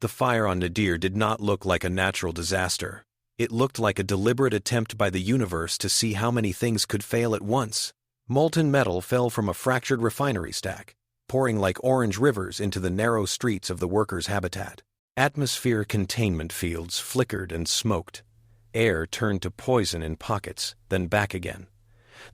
The fire on Nadir did not look like a natural disaster. It looked like a deliberate attempt by the universe to see how many things could fail at once. Molten metal fell from a fractured refinery stack, pouring like orange rivers into the narrow streets of the workers' habitat. Atmosphere containment fields flickered and smoked. Air turned to poison in pockets, then back again.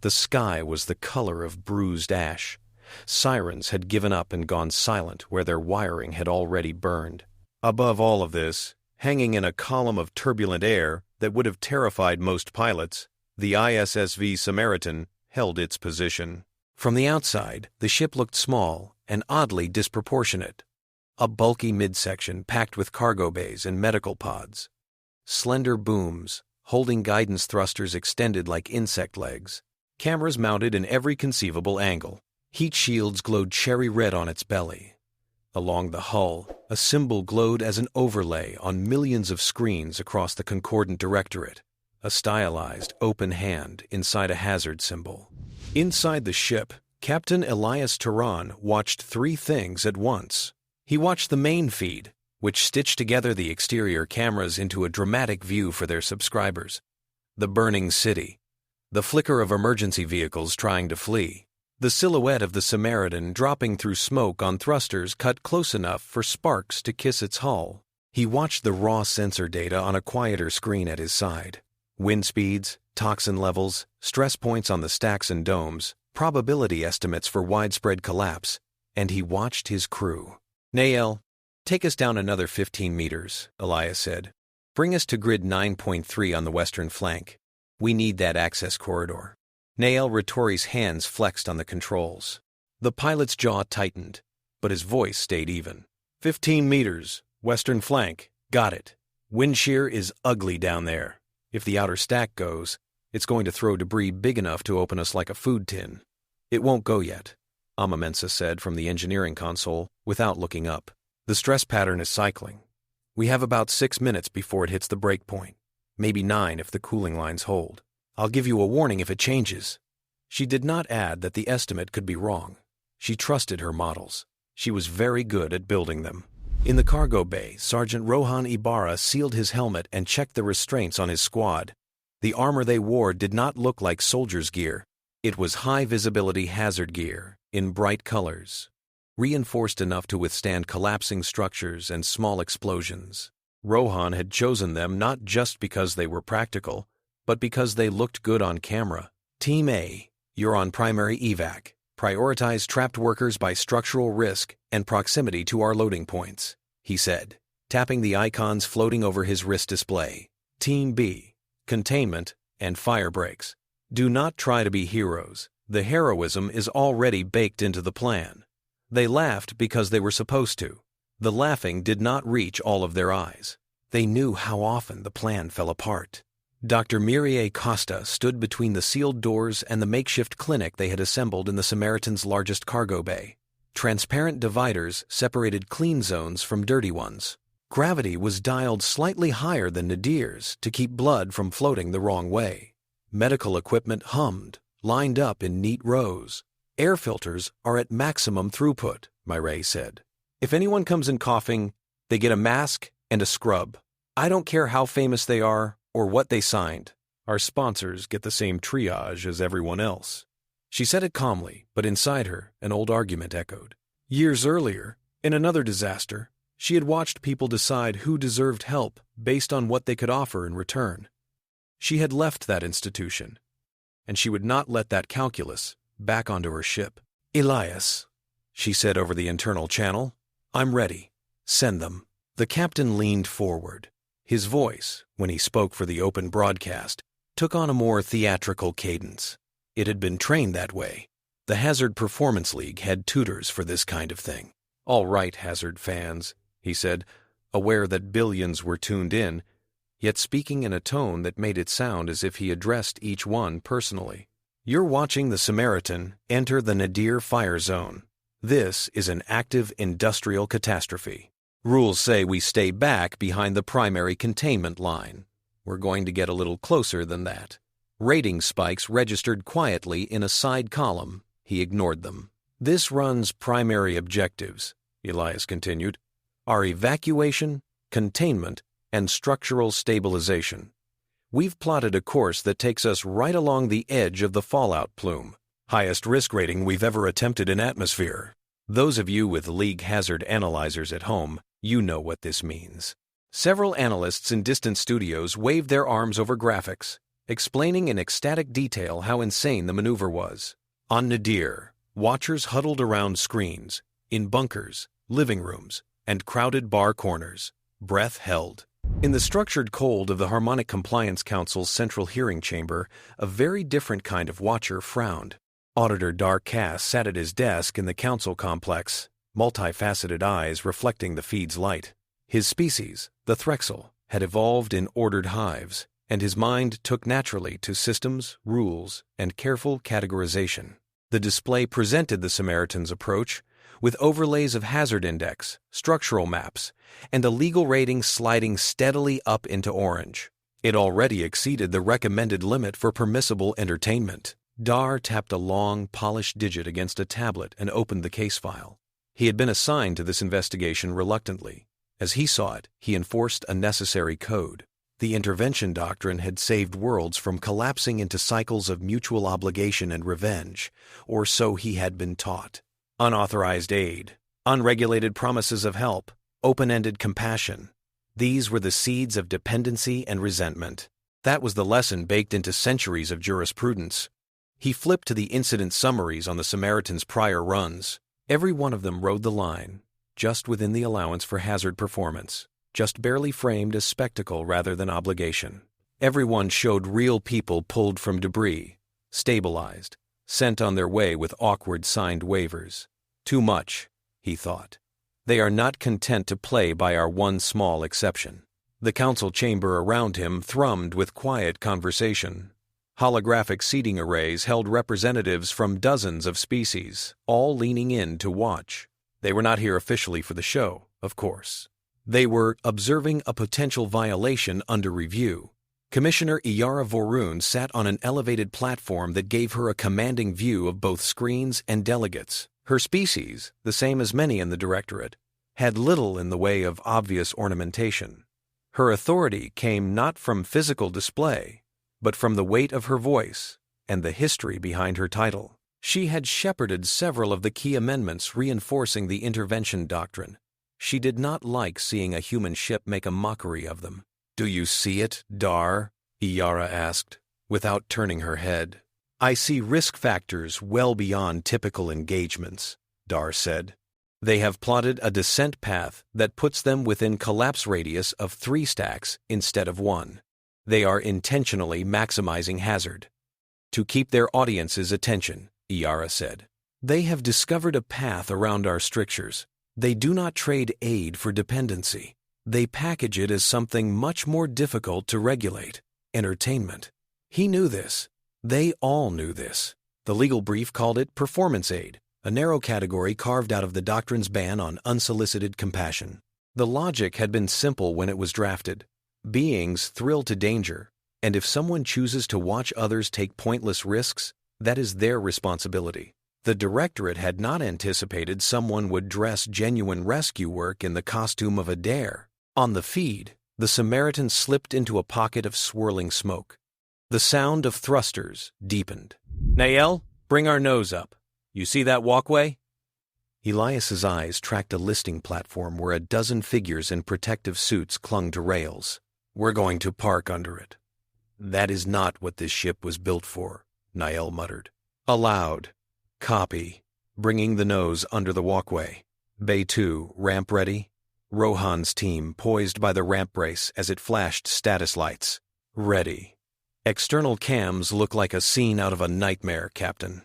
The sky was the color of bruised ash. Sirens had given up and gone silent where their wiring had already burned. Above all of this, hanging in a column of turbulent air that would have terrified most pilots, the ISSV Samaritan held its position. From the outside, the ship looked small and oddly disproportionate. A bulky midsection packed with cargo bays and medical pods. Slender booms, holding guidance thrusters extended like insect legs. Cameras mounted in every conceivable angle. Heat shields glowed cherry red on its belly. Along the hull, a symbol glowed as an overlay on millions of screens across the concordant directorate, a stylized, open hand inside a hazard symbol. Inside the ship, Captain Elias Turan watched three things at once. He watched the main feed, which stitched together the exterior cameras into a dramatic view for their subscribers. The burning city, the flicker of emergency vehicles trying to flee, the silhouette of the Samaritan dropping through smoke on thrusters cut close enough for sparks to kiss its hull. He watched the raw sensor data on a quieter screen at his side. Wind speeds, toxin levels, stress points on the stacks and domes, probability estimates for widespread collapse, and he watched his crew. "Nael, take us down another 15 meters, Elias said. Bring us to grid 9.3 on the western flank. We need that access corridor." Nael Rettori's hands flexed on the controls. The pilot's jaw tightened, but his voice stayed even. 15 meters, western flank, got it. Wind shear is ugly down there. If the outer stack goes, it's going to throw debris big enough to open us like a food tin. "It won't go yet," Amamensa said from the engineering console without looking up. "The stress pattern is cycling. We have about 6 minutes before it hits the break point. Maybe 9 if the cooling lines hold. I'll give you a warning if it changes." She did not add that the estimate could be wrong. She trusted her models. She was very good at building them. In the cargo bay, Sergeant Rohan Iyara sealed his helmet and checked the restraints on his squad. The armor they wore did not look like soldiers' gear. It was high-visibility hazard gear in bright colors, reinforced enough to withstand collapsing structures and small explosions. Rohan had chosen them not just because they were practical, but because they looked good on camera. "Team A, you're on primary evac. Prioritize trapped workers by structural risk and proximity to our loading points," he said, tapping the icons floating over his wrist display. "Team B, containment and fire breaks. Do not try to be heroes. The heroism is already baked into the plan." They laughed because they were supposed to. The laughing did not reach all of their eyes. They knew how often the plan fell apart. Dr. Mireille Costa stood between the sealed doors and the makeshift clinic they had assembled in the Samaritan's largest cargo bay. Transparent dividers separated clean zones from dirty ones. Gravity was dialed slightly higher than Nadir's to keep blood from floating the wrong way. Medical equipment hummed, lined up in neat rows. "Air filters are at maximum throughput," Mireille said. "If anyone comes in coughing, they get a mask and a scrub. I don't care how famous they are or what they signed. Our sponsors get the same triage as everyone else." She said it calmly, but inside her, an old argument echoed. Years earlier, in another disaster, she had watched people decide who deserved help based on what they could offer in return. She had left that institution, and she would not let that calculus back onto her ship. "Elias," she said over the internal channel, "I'm ready. Send them." The captain leaned forward. His voice, when he spoke for the open broadcast, took on a more theatrical cadence. It had been trained that way. The Hazard Performance League had tutors for this kind of thing. "All right, Hazard fans," he said, aware that billions were tuned in, yet speaking in a tone that made it sound as if he addressed each one personally. "You're watching the Samaritan enter the Nadir fire zone. This is an active industrial catastrophe. Rules say we stay back behind the primary containment line. We're going to get a little closer than that." Rating spikes registered quietly in a side column. He ignored them. "This runs primary objectives," Elias continued. are evacuation, containment, and structural stabilization. We've plotted a course that takes us right along the edge of the fallout plume. Highest risk rating we've ever attempted in atmosphere. Those of you with League hazard analyzers at home, you know what this means. Several analysts in distant studios waved their arms over graphics, explaining in ecstatic detail how insane the maneuver was. On Nadir, watchers huddled around screens, in bunkers, living rooms, and crowded bar corners, breath held. In the structured cold of the Harmonic Compliance Council's central hearing chamber, a very different kind of watcher frowned. Auditor Dhar Kass sat at his desk in the council complex, multifaceted eyes reflecting the feed's light. His species, the Threxel, had evolved in ordered hives, and his mind took naturally to systems, rules, and careful categorization. The display presented the Samaritan's approach with overlays of hazard index, structural maps, and a legal rating sliding steadily up into orange. It already exceeded the recommended limit for permissible entertainment. Dhar tapped a long, polished digit against a tablet and opened the case file. He had been assigned to this investigation reluctantly. As he saw it, he enforced a necessary code. The intervention doctrine had saved worlds from collapsing into cycles of mutual obligation and revenge, or so he had been taught. Unauthorized aid, unregulated promises of help, open-ended compassion. These were the seeds of dependency and resentment. That was the lesson baked into centuries of jurisprudence. He flipped to the incident summaries on the Samaritan's prior runs. Every one of them rode the line, just within the allowance for hazard performance, just barely framed as spectacle rather than obligation. Everyone showed real people pulled from debris, stabilized, sent on their way with awkward signed waivers. Too much, he thought. They are not content to play by our one small exception. The council chamber around him thrummed with quiet conversation. Holographic seating arrays held representatives from dozens of species, all leaning in to watch. They were not here officially for the show, of course. They were observing a potential violation under review. Commissioner Iyara Varuun sat on an elevated platform that gave her a commanding view of both screens and delegates. Her species, the same as many in the directorate, had little in the way of obvious ornamentation. Her authority came not from physical display, but from the weight of her voice and the history behind her title. She had shepherded several of the key amendments reinforcing the intervention doctrine. She did not like seeing a human ship make a mockery of them. "Do you see it, Dhar?" Iyara asked, without turning her head. "I see risk factors well beyond typical engagements," Dhar said. "They have plotted a descent path that puts them within collapse radius of 3 stacks instead of 1. They are intentionally maximizing hazard to keep their audience's attention," Iyara said. "They have discovered a path around our strictures. They do not trade aid for dependency. They package it as something much more difficult to regulate, entertainment." He knew this. They all knew this. The legal brief called it performance aid, a narrow category carved out of the doctrine's ban on unsolicited compassion. The logic had been simple when it was drafted. Beings thrill to danger, and if someone chooses to watch others take pointless risks, that is their responsibility. The directorate had not anticipated someone would dress genuine rescue work in the costume of a dare. On the feed, the Samaritan slipped into a pocket of swirling smoke. The sound of thrusters deepened. "Nael, bring our nose up. You see that walkway?" Elias's eyes tracked a listing platform where a dozen figures in protective suits clung to rails. "We're going to park under it." "That is not what this ship was built for," Nael muttered. Aloud, "Copy." Bringing the nose under the walkway. Bay 2, ramp ready. Rohan's team poised by the ramp brace as it flashed status lights. "Ready." "External cams look like a scene out of a nightmare, Captain."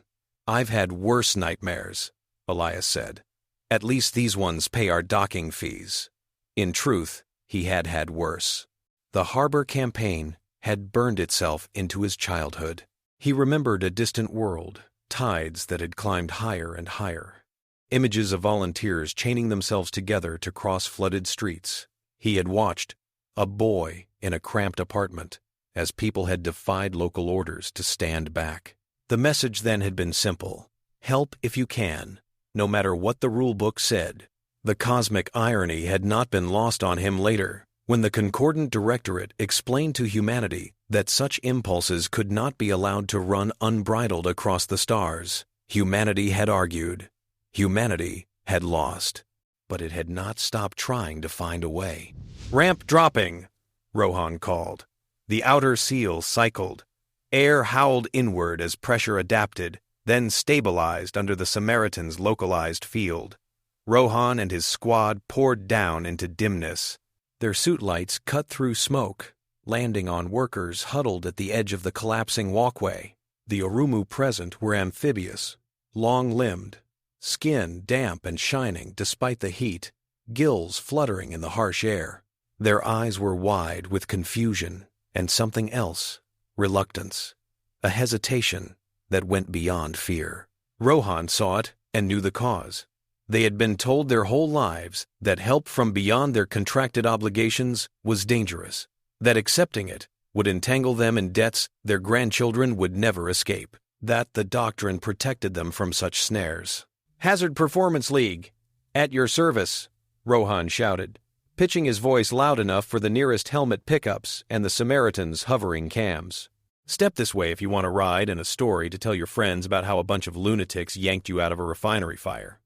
"I've had worse nightmares," Elias said. "At least these ones pay our docking fees." In truth, he had had worse. The harbor campaign had burned itself into his childhood. He remembered a distant world, tides that had climbed higher and higher. Images of volunteers chaining themselves together to cross flooded streets. He had watched, a boy in a cramped apartment, as people had defied local orders to stand back. The message then had been simple. Help if you can, no matter what the rule book said. The cosmic irony had not been lost on him later, when the Concordant Directorate explained to humanity that such impulses could not be allowed to run unbridled across the stars. Humanity had argued. Humanity had lost. But it had not stopped trying to find a way. "Ramp dropping," Rohan called. The outer seal cycled. Air howled inward as pressure adapted, then stabilized under the Samaritan's localized field. Rohan and his squad poured down into dimness. Their suit lights cut through smoke, landing on workers huddled at the edge of the collapsing walkway. The Oromu present were amphibious, long-limbed, skin damp and shining despite the heat, gills fluttering in the harsh air. Their eyes were wide with confusion and something else, reluctance, a hesitation that went beyond fear. Rohan saw it and knew the cause. They had been told their whole lives that help from beyond their contracted obligations was dangerous, that accepting it would entangle them in debts their grandchildren would never escape, that the Doctrine protected them from such snares. "Hazard Performance League, at your service," Rohan shouted, pitching his voice loud enough for the nearest helmet pickups and the Samaritan's hovering cams. "Step this way if you want a ride and a story to tell your friends about how a bunch of lunatics yanked you out of a refinery fire."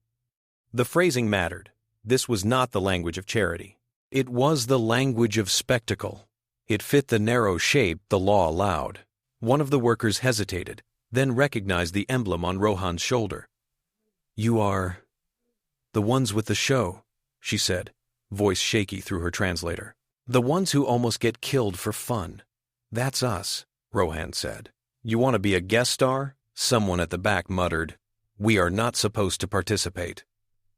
The phrasing mattered. This was not the language of charity. It was the language of spectacle. It fit the narrow shape the law allowed. One of the workers hesitated, then recognized the emblem on Rohan's shoulder. "You are the ones with the show," she said, voice shaky through her translator. "The ones who almost get killed for fun. That's us," Rohan said. "You want to be a guest star?" Someone at the back muttered. "We are not supposed to participate."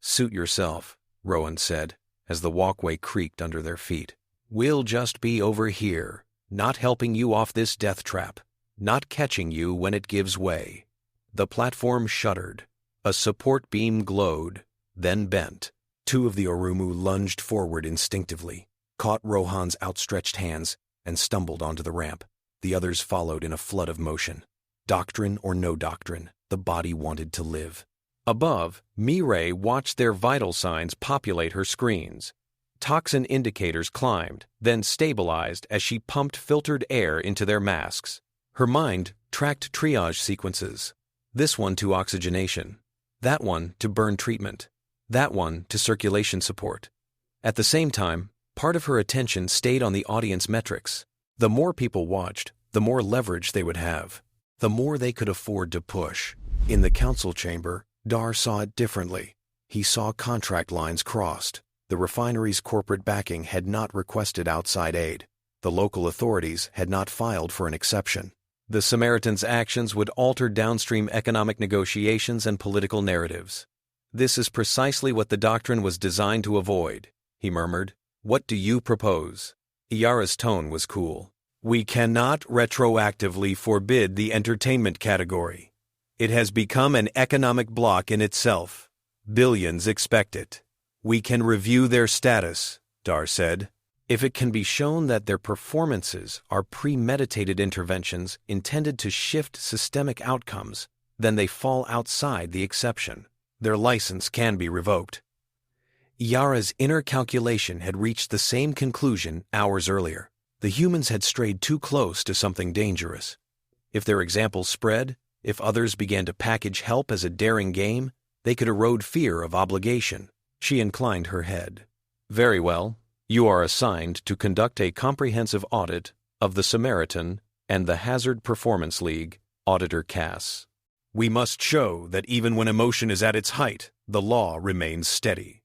"Suit yourself," Rohan said, as the walkway creaked under their feet. "We'll just be over here, not helping you off this death trap, not catching you when it gives way." The platform shuddered. A support beam glowed, then bent. Two of the Oromu lunged forward instinctively, caught Rohan's outstretched hands, and stumbled onto the ramp. The others followed in a flood of motion. Doctrine or no doctrine, the body wanted to live. Above, Mireille watched their vital signs populate her screens. Toxin indicators climbed, then stabilized as she pumped filtered air into their masks. Her mind tracked triage sequences. This one to oxygenation, that one to burn treatment, that one to circulation support. At the same time, part of her attention stayed on the audience metrics. The more people watched, the more leverage they would have, the more they could afford to push. In the council chamber, Dhar saw it differently. He saw contract lines crossed. The refinery's corporate backing had not requested outside aid. The local authorities had not filed for an exception. The Samaritan's actions would alter downstream economic negotiations and political narratives. "This is precisely what the Doctrine was designed to avoid," he murmured. "What do you propose?" Iyara's tone was cool. "We cannot retroactively forbid the entertainment category. It has become an economic bloc in itself. Billions expect it. We can review their status," Dhar said. "If it can be shown that their performances are premeditated interventions intended to shift systemic outcomes, then they fall outside the exception. Their license can be revoked." Iyara's inner calculation had reached the same conclusion hours earlier. The humans had strayed too close to something dangerous. If their example spread, if others began to package help as a daring game, they could erode fear of obligation. She inclined her head. "Very well. You are assigned to conduct a comprehensive audit of the Samaritan and the Hazard Performance League, Auditor Kass. We must show that even when emotion is at its height, the law remains steady."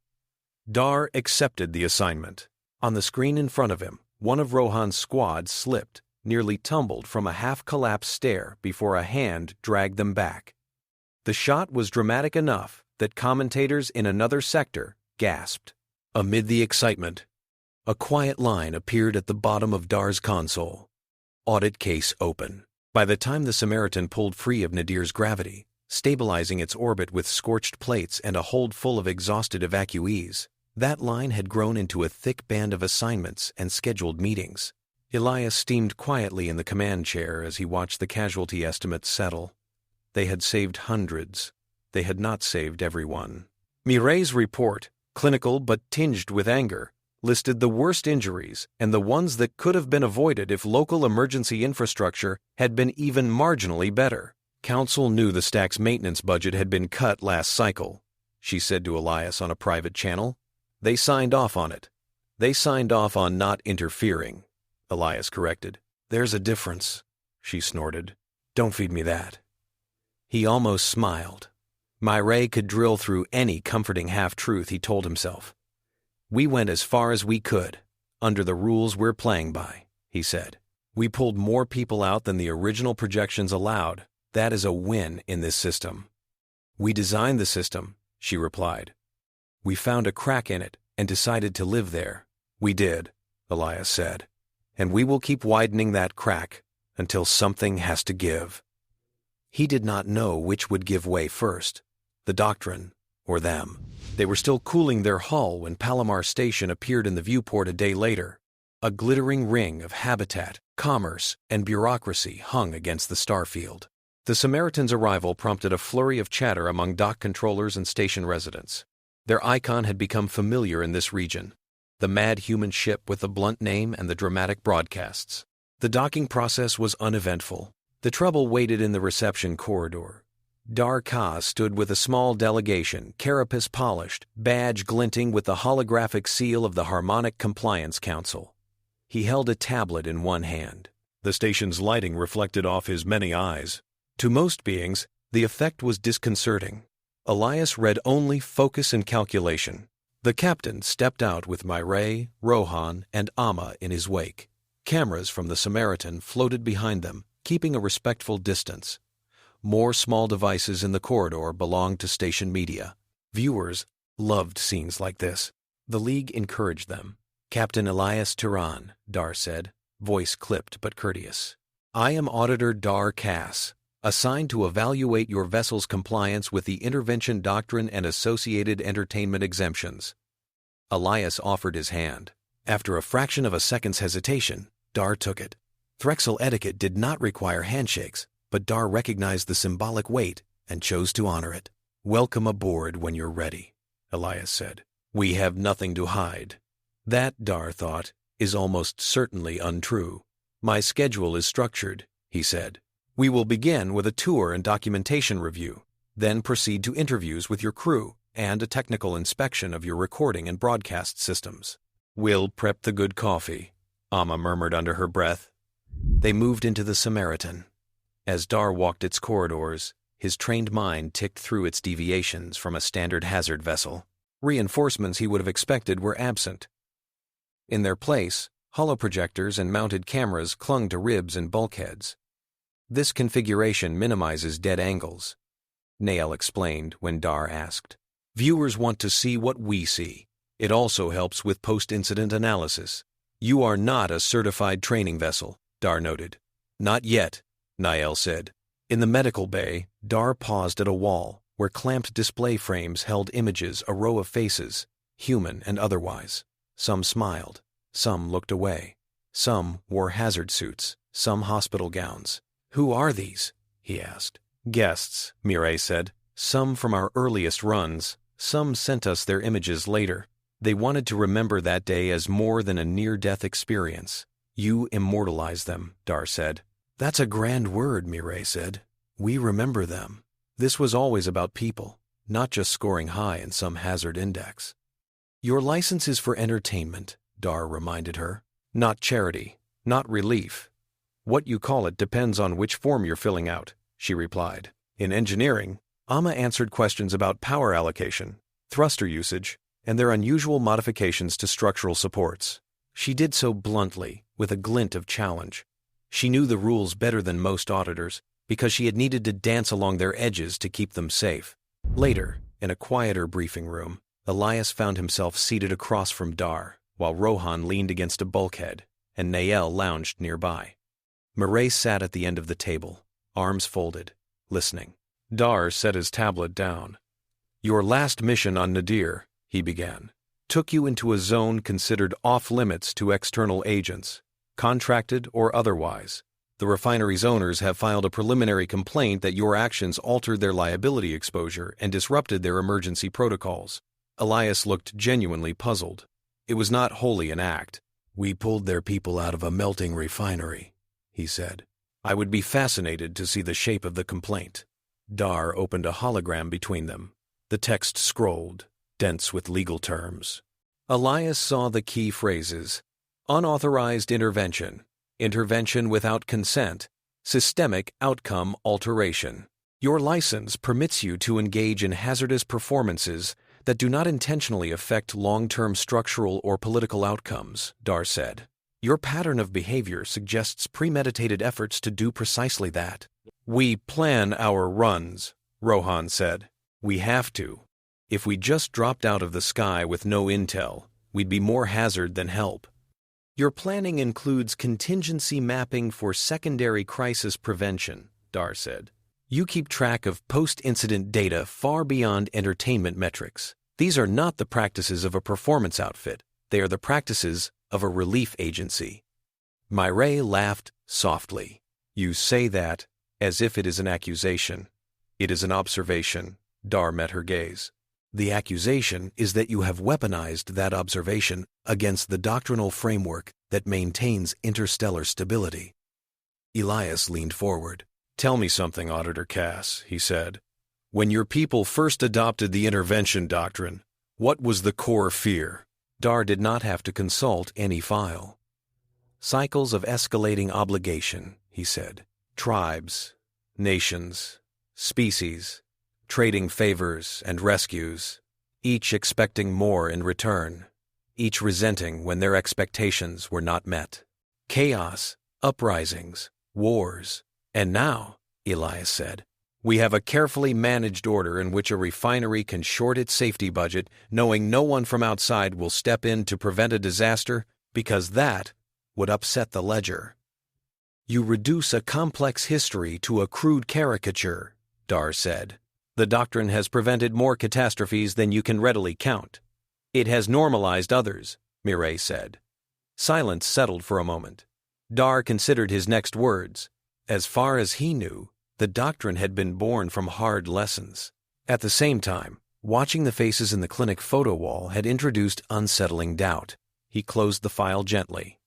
Dhar accepted the assignment. On the screen in front of him, one of Rohan's squad slipped, nearly tumbled from a half-collapsed stair before a hand dragged them back. The shot was dramatic enough that commentators in another sector gasped. Amid the excitement, a quiet line appeared at the bottom of Dhar's console. Audit case open. By the time the Samaritan pulled free of Nadir's gravity, stabilizing its orbit with scorched plates and a hold full of exhausted evacuees, that line had grown into a thick band of assignments and scheduled meetings. Elias steamed quietly in the command chair as he watched the casualty estimates settle. They had saved hundreds. They had not saved everyone. Mireille's report, clinical but tinged with anger, listed the worst injuries and the ones that could have been avoided if local emergency infrastructure had been even marginally better. Council knew the stack's maintenance budget had been cut last cycle, she said to Elias on a private channel. They signed off on it. They signed off on not interfering, Elias corrected. There's a difference, she snorted. Don't feed me that. He almost smiled. Mireille could drill through any comforting half-truth, he told himself. We went as far as we could, under the rules we're playing by, he said. We pulled more people out than the original projections allowed. That is a win in this system. We designed the system, she replied. We found a crack in it and decided to live there. We did, Elias said. And we will keep widening that crack until something has to give. He did not know which would give way first, the Doctrine or them. They were still cooling their hull when Palimar Station appeared in the viewport a day later. A glittering ring of habitat, commerce, and bureaucracy hung against the starfield. The Samaritan's arrival prompted a flurry of chatter among dock controllers and station residents. Their icon had become familiar in this region, the mad human ship with the blunt name and the dramatic broadcasts. The docking process was uneventful. The trouble waited in the reception corridor. Dhar Kass stood with a small delegation, carapace polished, badge glinting with the holographic seal of the Harmonic Compliance Council. He held a tablet in one hand. The station's lighting reflected off his many eyes. To most beings, the effect was disconcerting. Elias read only focus and calculation. The captain stepped out with Mireille, Rohan, and Amma in his wake. Cameras from the Samaritan floated behind them, keeping a respectful distance. More small devices in the corridor belonged to station media. Viewers loved scenes like this. The League encouraged them. Captain Elias Turan, Dhar said, voice clipped but courteous. I am Auditor Dhar Kass, assigned to evaluate your vessel's compliance with the Intervention Doctrine and associated entertainment exemptions. Elias offered his hand. After a fraction of a second's hesitation, Dhar took it. Threxel etiquette did not require handshakes, but Dhar recognized the symbolic weight and chose to honor it. Welcome aboard when you're ready, Elias said. We have nothing to hide. That, Dhar thought, is almost certainly untrue. My schedule is structured, he said. We will begin with a tour and documentation review, then proceed to interviews with your crew and a technical inspection of your recording and broadcast systems. We'll prep the good coffee, Amma murmured under her breath. They moved into the Samaritan. As Dhar walked its corridors, his trained mind ticked through its deviations from a standard hazard vessel. Reinforcements he would have expected were absent. In their place, holoprojectors and mounted cameras clung to ribs and bulkheads. This configuration minimizes dead angles, Nael explained when Dhar asked. Viewers want to see what we see. It also helps with post-incident analysis. You are not a certified training vessel, Dhar noted. Not yet, Nael said. In the medical bay, Dhar paused at a wall where clamped display frames held images, a row of faces, human and otherwise. Some smiled, some looked away. Some wore hazard suits, some hospital gowns. Who are these? He asked. Guests, Mireille said. Some from our earliest runs. Some sent us their images later. They wanted to remember that day as more than a near-death experience. You immortalize them, Dhar said. That's a grand word, Mireille said. We remember them. This was always about people, not just scoring high in some hazard index. Your license is for entertainment, Dhar reminded her. Not charity, not relief. What you call it depends on which form you're filling out, she replied. In engineering, Amma answered questions about power allocation, thruster usage, and their unusual modifications to structural supports. She did so bluntly, with a glint of challenge. She knew the rules better than most auditors because she had needed to dance along their edges to keep them safe. Later, in a quieter briefing room, Elias found himself seated across from Dhar, while Rohan leaned against a bulkhead and Nael lounged nearby. Mireille sat at the end of the table, arms folded, listening. Dhar set his tablet down. Your last mission on Nadir, he began, took you into a zone considered off-limits to external agents, contracted or otherwise. The refinery's owners have filed a preliminary complaint that your actions altered their liability exposure and disrupted their emergency protocols. Elias looked genuinely puzzled. It was not wholly an act. "We pulled their people out of a melting refinery," he said. "I would be fascinated to see the shape of the complaint." Dhar opened a hologram between them. The text scrolled, dense with legal terms. Elias saw the key phrases: unauthorized intervention, intervention without consent, systemic outcome alteration. Your license permits you to engage in hazardous performances that do not intentionally affect long-term structural or political outcomes, Dhar said. Your pattern of behavior suggests premeditated efforts to do precisely that. "We plan our runs," Rohan said. "We have to. If we just dropped out of the sky with no intel, we'd be more hazard than help." "Your planning includes contingency mapping for secondary crisis prevention," Dhar said. "You keep track of post-incident data far beyond entertainment metrics. These are not the practices of a performance outfit. They are the practices of a relief agency." Mireille laughed softly. "You say that as if it is an accusation. It is an observation." Dhar met her gaze. "The accusation is that you have weaponized that observation against the doctrinal framework that maintains interstellar stability." Elias leaned forward. "Tell me something, Auditor Kass," he said. "When your people first adopted the intervention doctrine, what was the core fear?" Dhar did not have to consult any file. "Cycles of escalating obligation," he said. "Tribes, nations, species, trading favors and rescues, each expecting more in return, each resenting when their expectations were not met. Chaos, uprisings, wars. And now," Elias said, "we have a carefully managed order in which a refinery can short its safety budget, knowing no one from outside will step in to prevent a disaster, because that would upset the ledger." "You reduce a complex history to a crude caricature," Dhar said. "The doctrine has prevented more catastrophes than you can readily count. It has normalized others," Mireille said. Silence settled for a moment. Dhar considered his next words. As far as he knew, the doctrine had been born from hard lessons. At the same time, watching the faces in the clinic photo wall had introduced unsettling doubt. He closed the file gently.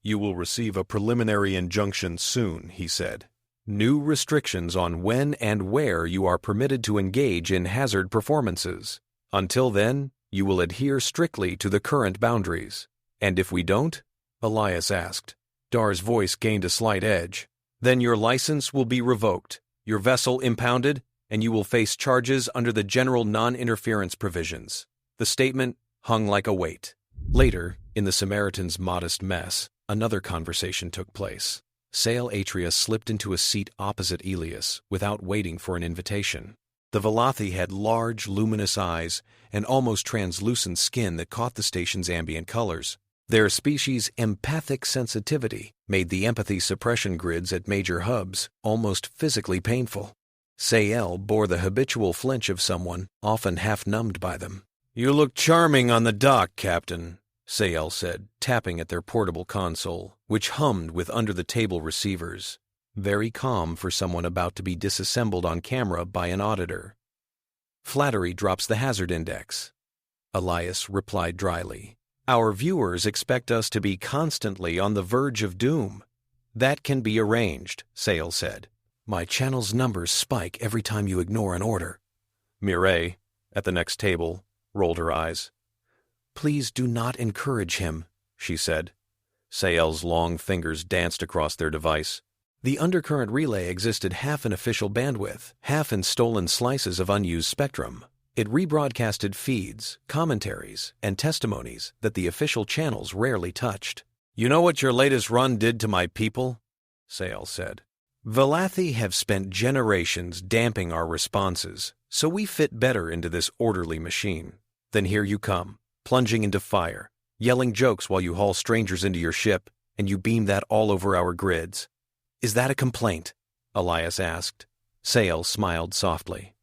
"You will receive a preliminary injunction soon," he said. "New restrictions on when and where you are permitted to engage in hazard performances. Until then, you will adhere strictly to the current boundaries." "And if we don't?" Elias asked. Dhar's voice gained a slight edge. "Then your license will be revoked, your vessel impounded, and you will face charges under the general non-interference provisions." The statement hung like a weight. Later, in the Samaritan's modest mess, another conversation took place. Sael Atria slipped into a seat opposite Elias without waiting for an invitation. The Valathi had large, luminous eyes and almost translucent skin that caught the station's ambient colors. Their species' empathic sensitivity made the empathy suppression grids at major hubs almost physically painful. Sael bore the habitual flinch of someone often half-numbed by them. "You look charming on the dock, Captain," Sael said, tapping at their portable console, which hummed with under-the-table receivers. Very calm for someone about to be disassembled on camera by an auditor. "Flattery drops the hazard index," Elias replied dryly. "Our viewers expect us to be constantly on the verge of doom." "That can be arranged," Sael said. "My channel's numbers spike every time you ignore an order." Mireille, at the next table, rolled her eyes. "Please do not encourage him," she said. Sael's long fingers danced across their device. The undercurrent relay existed half in official bandwidth, half in stolen slices of unused spectrum. It rebroadcasted feeds, commentaries, and testimonies that the official channels rarely touched. "You know what your latest run did to my people?" Sael said. "Valathi have spent generations damping our responses, so we fit better into this orderly machine. Then here you come, plunging into fire, yelling jokes while you haul strangers into your ship, and you beam that all over our grids. Is that a complaint?" Elias asked. Sael smiled softly.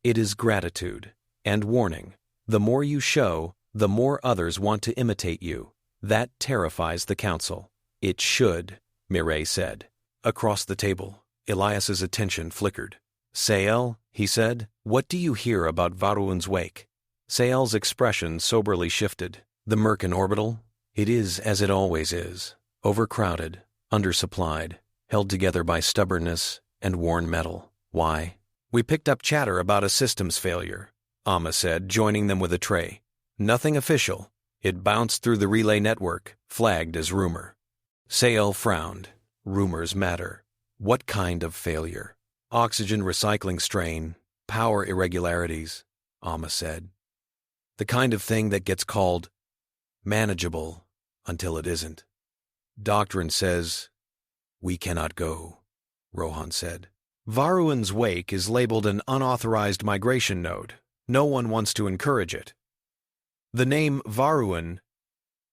"It is gratitude. And warning, the more you show, the more others want to imitate you. That terrifies the council." "It should," Mireille said. Across the table, Elias's attention flickered. "Sael," he said, "what do you hear about Varuun's wake?" Sael's expression soberly shifted. The Merkin orbital? It is as it always is. Overcrowded, undersupplied, held together by stubbornness and worn metal. Why? We picked up chatter about a systems failure, Amma said, joining them with a tray. Nothing official. It bounced through the relay network, flagged as rumor. Sael frowned. Rumors matter. What kind of failure? Oxygen recycling strain, power irregularities, Amma said. The kind of thing that gets called manageable until it isn't. Doctrine says, we cannot go, Rohan said. Varuun's wake is labeled an unauthorized migration node. No one wants to encourage it. The name Varuun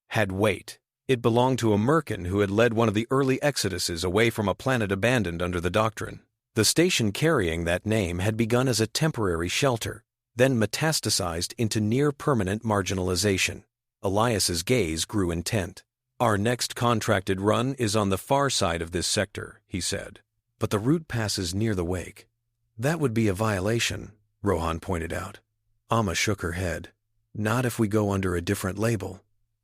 had weight. It belonged to a Merkin who had led one of the early exoduses away from a planet abandoned under the Doctrine. The station carrying that name had begun as a temporary shelter, then metastasized into near-permanent marginalization. Elias's gaze grew intent. Our next contracted run is on the far side of this sector, he said. But the route passes near the wake. That would be a violation, Rohan pointed out. Amma shook her head. Not if we go under a different label.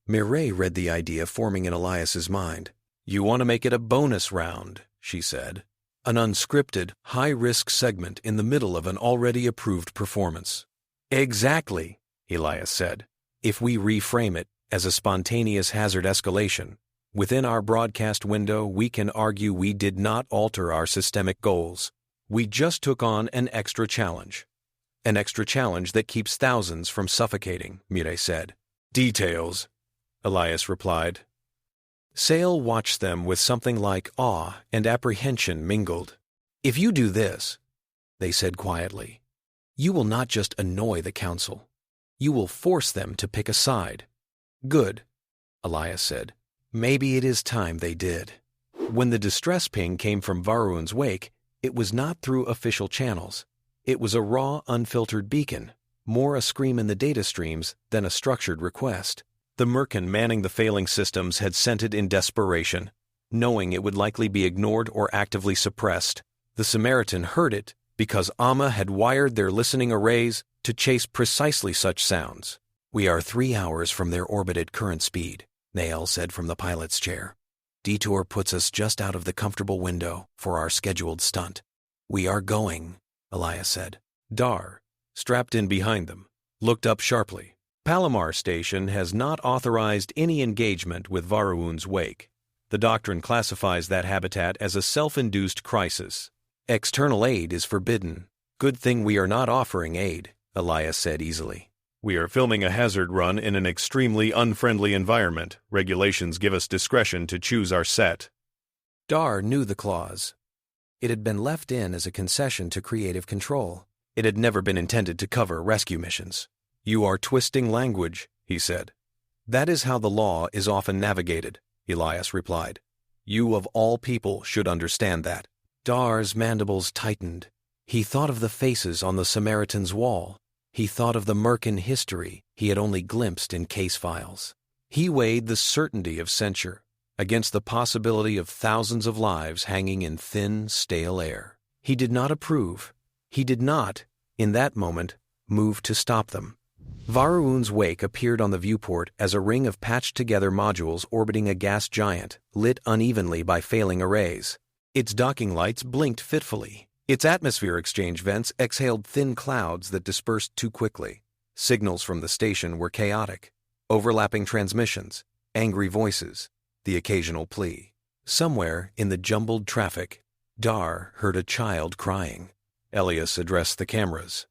Mireille read the idea forming in Elias's mind. You want to make it a bonus round, she said. An unscripted, high-risk segment in the middle of an already approved performance. Exactly, Elias said. If we reframe it as a spontaneous hazard escalation, within our broadcast window we can argue we did not alter our systemic goals. We just took on an extra challenge. An extra challenge that keeps thousands from suffocating, Mireille said. Details, Elias replied. Sael watched them with something like awe and apprehension mingled. If you do this, they said quietly, you will not just annoy the council. You will force them to pick a side. Good, Elias said. Maybe it is time they did. When the distress ping came from Varuun's wake, it was not through official channels. It was a raw, unfiltered beacon, more a scream in the data streams than a structured request. The Merkin manning the failing systems had sent it in desperation, knowing it would likely be ignored or actively suppressed. The Samaritan heard it because Amma had wired their listening arrays to chase precisely such sounds. We are 3 hours from their orbit at current speed, Nael said from the pilot's chair. Detour puts us just out of the comfortable window for our scheduled stunt. We are going, Elias said. Dhar, strapped in behind them, looked up sharply. Palimar Station has not authorized any engagement with Varuun's wake. The Doctrine classifies that habitat as a self-induced crisis. External aid is forbidden. Good thing we are not offering aid, Elias said easily. We are filming a hazard run in an extremely unfriendly environment. Regulations give us discretion to choose our set. Dhar knew the clause. It had been left in as a concession to creative control. It had never been intended to cover rescue missions. You are twisting language, he said. That is how the law is often navigated, Elias replied. You of all people should understand that. Dhar's mandibles tightened. He thought of the faces on the Samaritan's wall. He thought of the Merkin history he had only glimpsed in case files. He weighed the certainty of censure against the possibility of thousands of lives hanging in thin, stale air. He did not approve. He did not, in that moment, move to stop them. Varuun's wake appeared on the viewport as a ring of patched-together modules orbiting a gas giant, lit unevenly by failing arrays. Its docking lights blinked fitfully. Its atmosphere exchange vents exhaled thin clouds that dispersed too quickly. Signals from the station were chaotic. Overlapping transmissions, angry voices, the occasional plea. Somewhere in the jumbled traffic, Dhar heard a child crying. Elias addressed the cameras.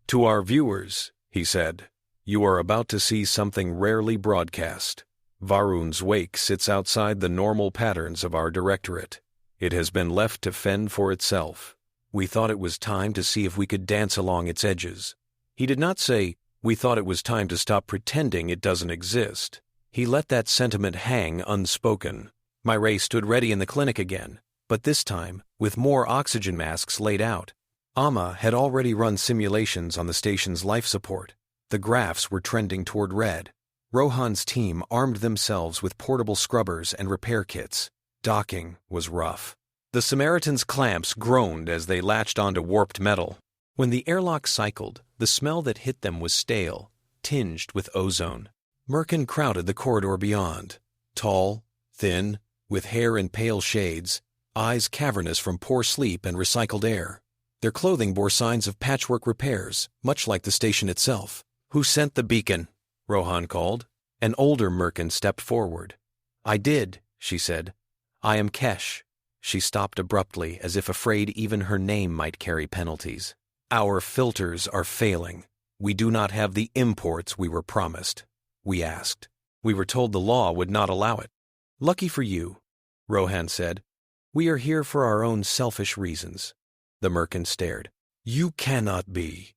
To our viewers, he said, you are about to see something rarely broadcast. Varuun's wake sits outside the normal patterns of our directorate. It has been left to fend for itself. We thought it was time to see if we could dance along its edges. He did not say, we thought it was time to stop pretending it doesn't exist. He let that sentiment hang unspoken. Mireille stood ready in the clinic again, but this time with more oxygen masks laid out. Amma had already run simulations on the station's life support. The graphs were trending toward red. Rohan's team armed themselves with portable scrubbers and repair kits. Docking was rough. The Samaritan's clamps groaned as they latched onto warped metal. When the airlock cycled, the smell that hit them was stale, tinged with ozone. Merkin crowded the corridor beyond. Tall, thin, with hair in pale shades, eyes cavernous from poor sleep and recycled air. Their clothing bore signs of patchwork repairs, much like the station itself. "Who sent the beacon?" Rohan called. An older Merkin stepped forward. "I did," she said. "I am Kesh." She stopped abruptly, as if afraid even her name might carry penalties. "Our filters are failing. We do not have the imports we were promised." We asked. "We were told the law would not allow it." "Lucky for you," Rohan said. "We are here for our own selfish reasons." The Merkin stared. "You cannot be.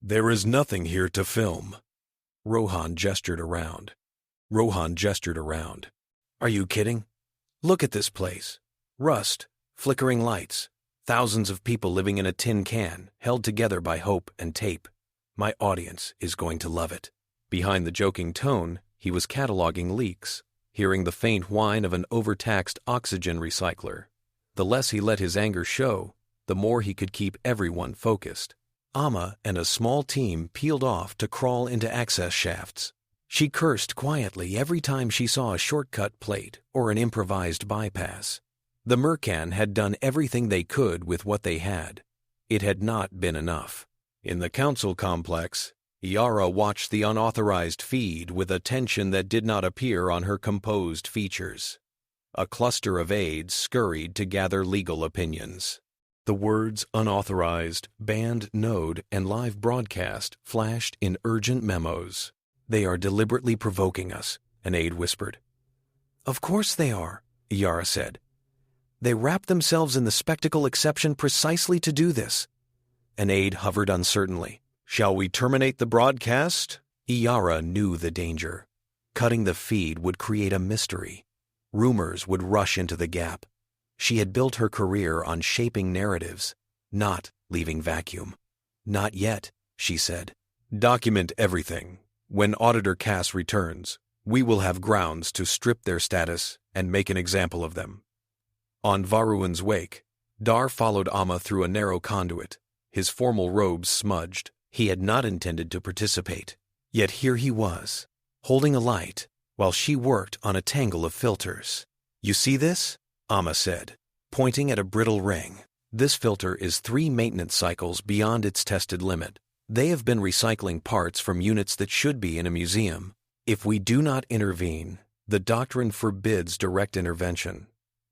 There is nothing here to film." Rohan gestured around. "Are you kidding? Look at this place. Rust, flickering lights, thousands of people living in a tin can, held together by hope and tape. My audience is going to love it." Behind the joking tone, he was cataloging leaks, hearing the faint whine of an overtaxed oxygen recycler. The less he let his anger show, the more he could keep everyone focused. Amma and a small team peeled off to crawl into access shafts. She cursed quietly every time she saw a shortcut plate or an improvised bypass. The Mercan had done everything they could with what they had. It had not been enough. In the council complex, Iyara watched the unauthorized feed with a tension that did not appear on her composed features. A cluster of aides scurried to gather legal opinions. The words unauthorized, banned node, and live broadcast flashed in urgent memos. "They are deliberately provoking us," an aide whispered. "Of course they are," Iyara said. "They wrap themselves in the spectacle exception precisely to do this." An aide hovered uncertainly. "Shall we terminate the broadcast?" Iyara knew the danger. Cutting the feed would create a mystery. Rumors would rush into the gap. She had built her career on shaping narratives, not leaving vacuum. "Not yet," she said. "Document everything. When Auditor Kass returns, we will have grounds to strip their status and make an example of them." On Varuun's wake, Dhar followed Amma through a narrow conduit, his formal robes smudged. He had not intended to participate. Yet here he was, holding a light, while she worked on a tangle of filters. "You see this?" Amma said, pointing at a brittle ring. "This filter is 3 maintenance cycles beyond its tested limit. They have been recycling parts from units that should be in a museum. If we do not intervene, the Doctrine forbids direct intervention."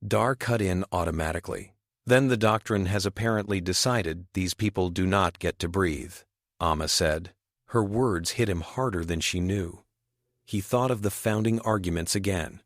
Dhar cut in automatically. "Then the Doctrine has apparently decided these people do not get to breathe," Amma said. Her words hit him harder than she knew. He thought of the founding arguments again.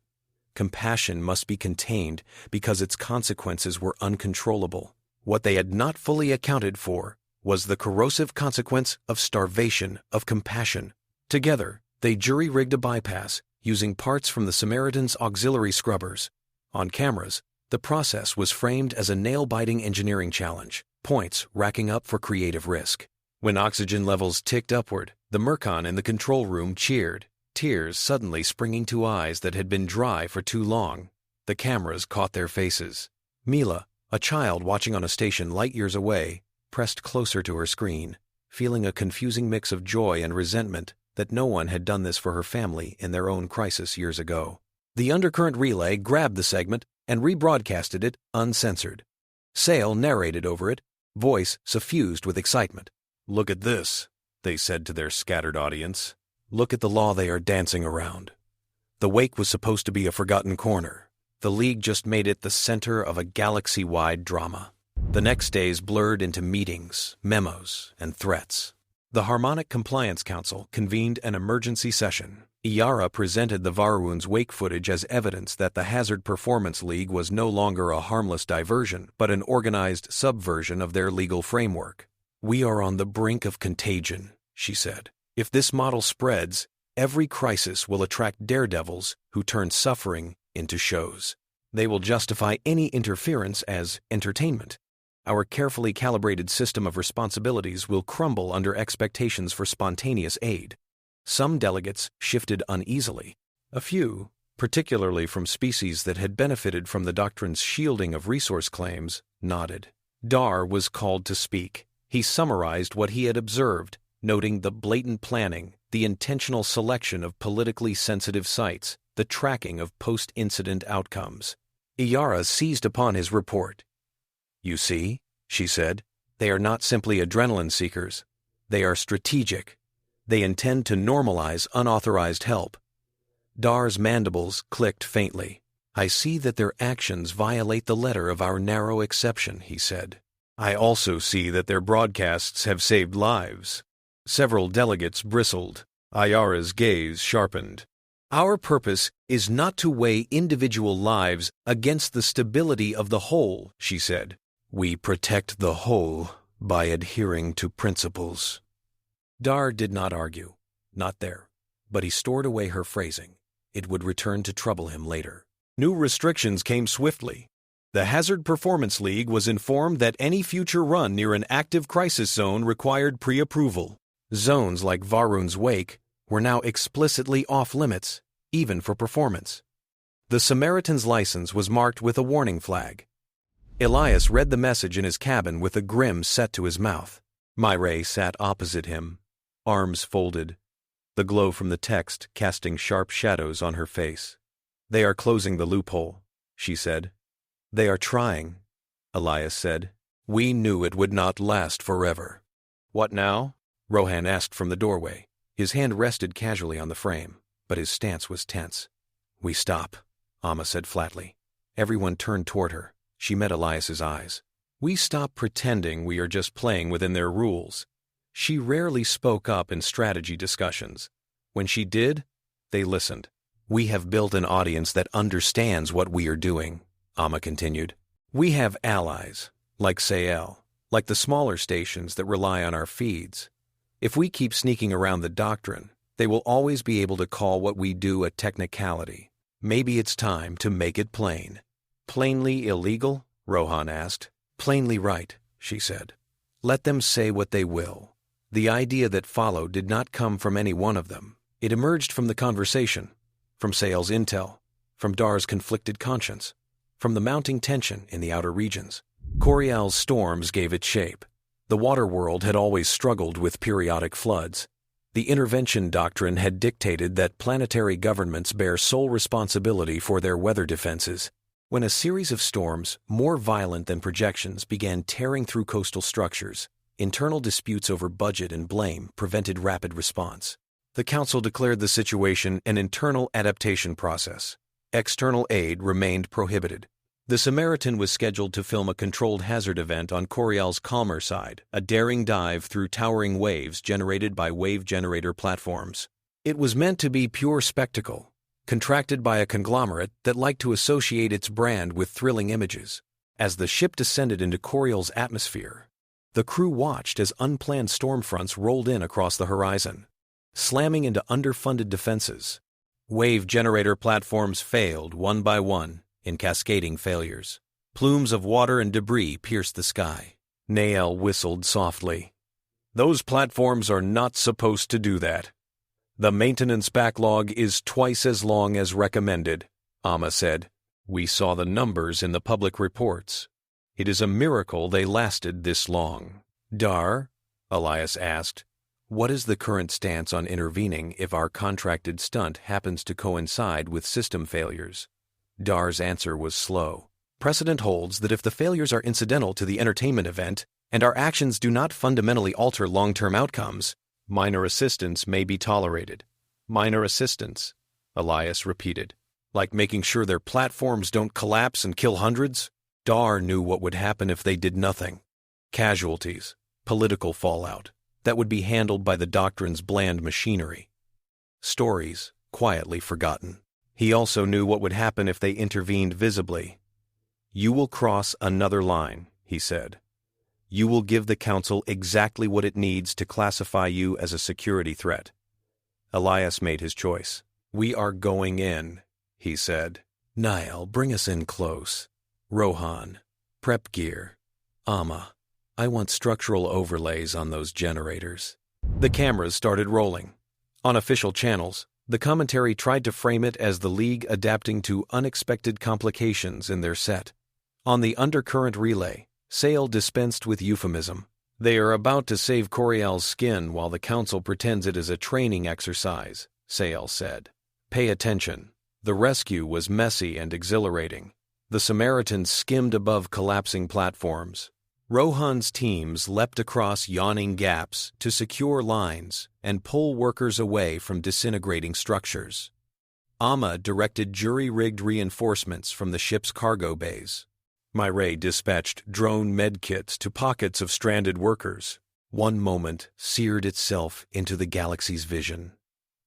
Compassion must be contained because its consequences were uncontrollable. What they had not fully accounted for was the corrosive consequence of starvation of compassion. Together, they jury-rigged a bypass using parts from the Samaritan's auxiliary scrubbers. On cameras, the process was framed as a nail-biting engineering challenge, points racking up for creative risk. When oxygen levels ticked upward, the Mercon in the control room cheered, tears suddenly springing to eyes that had been dry for too long. The cameras caught their faces. Mila, a child watching on a station light years away, pressed closer to her screen, feeling a confusing mix of joy and resentment that no one had done this for her family in their own crisis years ago. The undercurrent relay grabbed the segment and rebroadcasted it uncensored. Sael narrated over it, voice suffused with excitement. "Look at this," they said to their scattered audience. "Look at the law they are dancing around. The wake was supposed to be a forgotten corner. The League just made it the center of a galaxy-wide drama." The next days blurred into meetings, memos, and threats. The Harmonic Compliance Council convened an emergency session. Iyara presented the Varuun's wake footage as evidence that the Hazard Performance League was no longer a harmless diversion, but an organized subversion of their legal framework. "We are on the brink of contagion," she said. "If this model spreads, every crisis will attract daredevils who turn suffering into shows. They will justify any interference as entertainment. Our carefully calibrated system of responsibilities will crumble under expectations for spontaneous aid." Some delegates shifted uneasily. A few, particularly from species that had benefited from the Doctrine's shielding of resource claims, nodded. Dhar was called to speak. He summarized what he had observed, noting the blatant planning, the intentional selection of politically sensitive sites, the tracking of post-incident outcomes. Iyara seized upon his report. "You see," she said, "they are not simply adrenaline seekers. They are strategic. They intend to normalize unauthorized help." Dhar's mandibles clicked faintly. "I see that their actions violate the letter of our narrow exception," he said. "I also see that their broadcasts have saved lives." Several delegates bristled. Iyara's gaze sharpened. "Our purpose is not to weigh individual lives against the stability of the whole," she said. "We protect the whole by adhering to principles." Dhar did not argue. Not there. But he stored away her phrasing. It would return to trouble him later. New restrictions came swiftly. The Hazard Performance League was informed that any future run near an active crisis zone required pre-approval. Zones like Varuun's Wake were now explicitly off-limits, even for performance. The Samaritan's license was marked with a warning flag. Elias read the message in his cabin with a grin set to his mouth. Myrae sat opposite him, arms folded, the glow from the text casting sharp shadows on her face. "They are closing the loophole," she said. "They are trying," Elias said. "We knew it would not last forever." "What now?" Rohan asked from the doorway. His hand rested casually on the frame, but his stance was tense. "We stop," Amma said flatly. Everyone turned toward her. She met Elias's eyes. "We stop pretending we are just playing within their rules." She rarely spoke up in strategy discussions. When she did, they listened. "We have built an audience that understands what we are doing," Amma continued. "We have allies, like Sael, like the smaller stations that rely on our feeds. If we keep sneaking around the Doctrine, they will always be able to call what we do a technicality. Maybe it's time to make it plain." "Plainly illegal?" Rohan asked. "Plainly right," she said. "Let them say what they will." The idea that followed did not come from any one of them. It emerged from the conversation, from Sael's intel, from Dhar's conflicted conscience, from the mounting tension in the outer regions. Korrial's storms gave it shape. The water world had always struggled with periodic floods. The intervention doctrine had dictated that planetary governments bear sole responsibility for their weather defenses. When a series of storms, more violent than projections, began tearing through coastal structures, internal disputes over budget and blame prevented rapid response. The Council declared the situation an internal adaptation process. External aid remained prohibited. The Samaritan was scheduled to film a controlled hazard event on Korrial's calmer side, a daring dive through towering waves generated by wave generator platforms. It was meant to be pure spectacle, contracted by a conglomerate that liked to associate its brand with thrilling images. As the ship descended into Korrial's atmosphere, the crew watched as unplanned storm fronts rolled in across the horizon, slamming into underfunded defenses. Wave generator platforms failed one by one in cascading failures. Plumes of water and debris pierced the sky. Nael whistled softly. "Those platforms are not supposed to do that. The maintenance backlog is twice as long as recommended," Amma said. "We saw the numbers in the public reports. It is a miracle they lasted this long." "Dhar?" Elias asked. "What is the current stance on intervening if our contracted stunt happens to coincide with system failures?" Dhar's answer was slow. "Precedent holds that if the failures are incidental to the entertainment event and our actions do not fundamentally alter long-term outcomes, minor assistance may be tolerated." "Minor assistance," Elias repeated. "Like making sure their platforms don't collapse and kill hundreds?" Dhar knew what would happen if they did nothing. Casualties, political fallout, that would be handled by the Doctrine's bland machinery. Stories quietly forgotten. He also knew what would happen if they intervened visibly. "You will cross another line," he said. "You will give the Council exactly what it needs to classify you as a security threat." Elias made his choice. "We are going in," he said. "Niall, bring us in close. Rohan, prep gear. Amma, I want structural overlays on those generators." The cameras started rolling. On official channels, the commentary tried to frame it as the League adapting to unexpected complications in their set. On the undercurrent relay, Sael dispensed with euphemism. They are about to save Korrial's skin while the Council pretends it is a training exercise, Sael said. Pay attention. The rescue was messy and exhilarating. The Samaritans skimmed above collapsing platforms. Rohan's teams leapt across yawning gaps to secure lines and pull workers away from disintegrating structures. Amma directed jury-rigged reinforcements from the ship's cargo bays. Myray dispatched drone medkits to pockets of stranded workers. One moment seared itself into the galaxy's vision.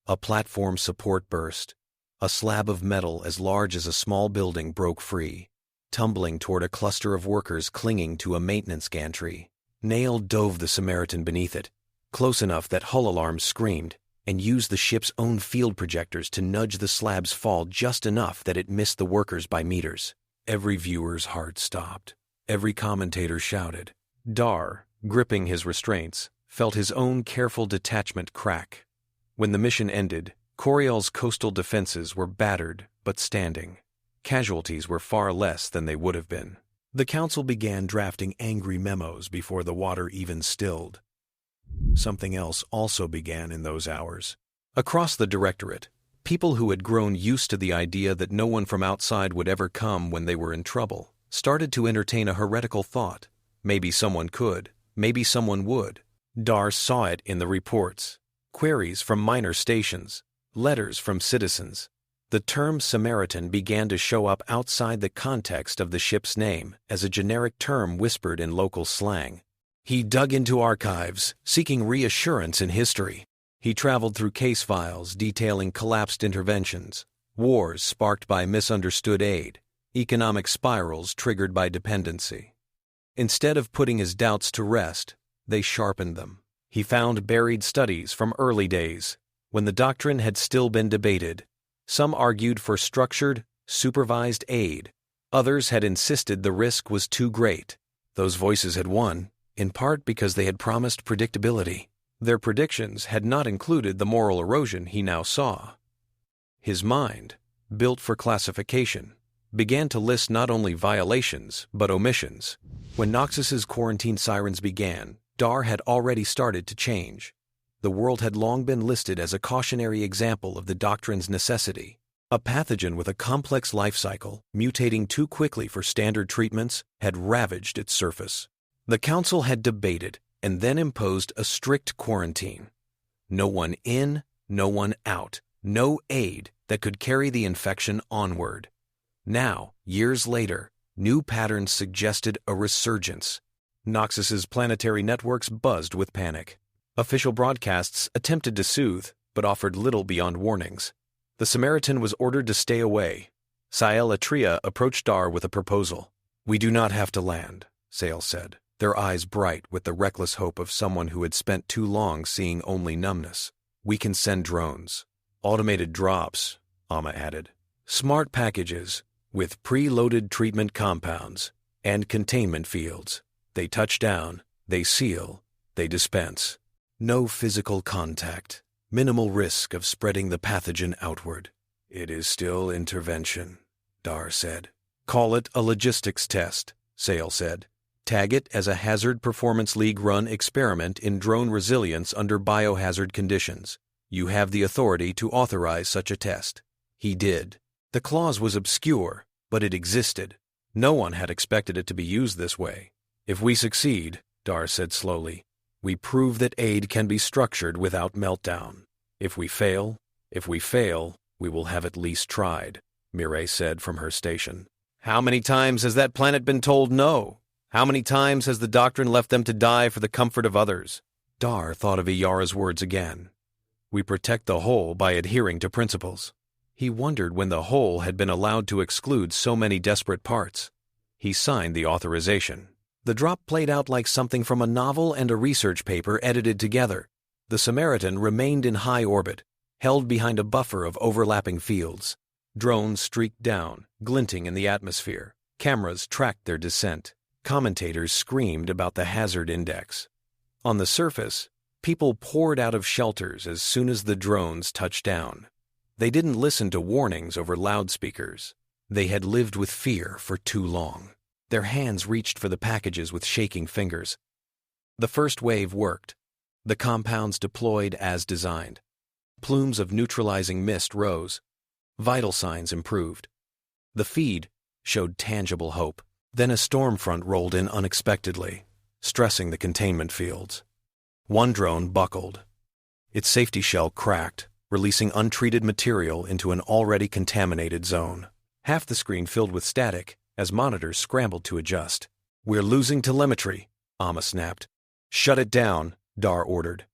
A platform support burst. A slab of metal as large as a small building broke free, tumbling toward a cluster of workers clinging to a maintenance gantry. Nail dove the Samaritan beneath it, close enough that hull alarms screamed, and used the ship's own field projectors to nudge the slab's fall just enough that it missed the workers by meters. Every viewer's heart stopped. Every commentator shouted. Dhar, gripping his restraints, felt his own careful detachment crack. When the mission ended, Korrial's coastal defenses were battered but standing. Casualties were far less than they would have been. The Council began drafting angry memos before the water even stilled. Something else also began in those hours. Across the Directorate, people who had grown used to the idea that no one from outside would ever come when they were in trouble started to entertain a heretical thought. Maybe someone could, maybe someone would. Dhar saw it in the reports. Queries from minor stations, letters from citizens. The term Samaritan began to show up outside the context of the ship's name as a generic term whispered in local slang. He dug into archives, seeking reassurance in history. He traveled through case files detailing collapsed interventions, wars sparked by misunderstood aid, economic spirals triggered by dependency. Instead of putting his doubts to rest, they sharpened them. He found buried studies from early days, when the doctrine had still been debated. Some argued for structured, supervised aid. Others had insisted the risk was too great. Those voices had won, in part because they had promised predictability. Their predictions had not included the moral erosion he now saw. His mind, built for classification, began to list not only violations but omissions. When Noxis's quarantine sirens began, Dhar had already started to change. The world had long been listed as a cautionary example of the doctrine's necessity. A pathogen with a complex life cycle, mutating too quickly for standard treatments, had ravaged its surface. The Council had debated and then imposed a strict quarantine. No one in, no one out, no aid that could carry the infection onward. Now, years later, new patterns suggested a resurgence. Noxis's planetary networks buzzed with panic. Official broadcasts attempted to soothe, but offered little beyond warnings. The Samaritan was ordered to stay away. Sael approached Dhar with a proposal. "We do not have to land," Sael said, their eyes bright with the reckless hope of someone who had spent too long seeing only numbness. "We can send drones. Automated drops," Amma added. "Smart packages, with pre-loaded treatment compounds and containment fields. They touch down, they seal, they dispense. No physical contact, minimal risk of spreading the pathogen outward." "It is still intervention," Dhar said. "Call it a logistics test," Sael said. "Tag it as a Hazard Performance League-run experiment in drone resilience under biohazard conditions. You have the authority to authorize such a test." He did. The clause was obscure, but it existed. No one had expected it to be used this way. "If we succeed," Dhar said slowly, "we prove that aid can be structured without meltdown. If we fail, we will have at least tried," Myray said from her station. "How many times has that planet been told no? How many times has the doctrine left them to die for the comfort of others?" Dhar thought of Iyara's words again. "We protect the whole by adhering to principles." He wondered when the whole had been allowed to exclude so many desperate parts. He signed the authorization. The drop played out like something from a novel and a research paper edited together. The Samaritan remained in high orbit, held behind a buffer of overlapping fields. Drones streaked down, glinting in the atmosphere. Cameras tracked their descent. Commentators screamed about the hazard index. On the surface, people poured out of shelters as soon as the drones touched down. They didn't listen to warnings over loudspeakers. They had lived with fear for too long. Their hands reached for the packages with shaking fingers. The first wave worked. The compounds deployed as designed. Plumes of neutralizing mist rose. Vital signs improved. The feed showed tangible hope. Then a storm front rolled in unexpectedly, stressing the containment fields. One drone buckled. Its safety shell cracked, releasing untreated material into an already contaminated zone. Half the screen filled with static as monitors scrambled to adjust. "We're losing telemetry," Amma snapped. "Shut it down," Dhar ordered.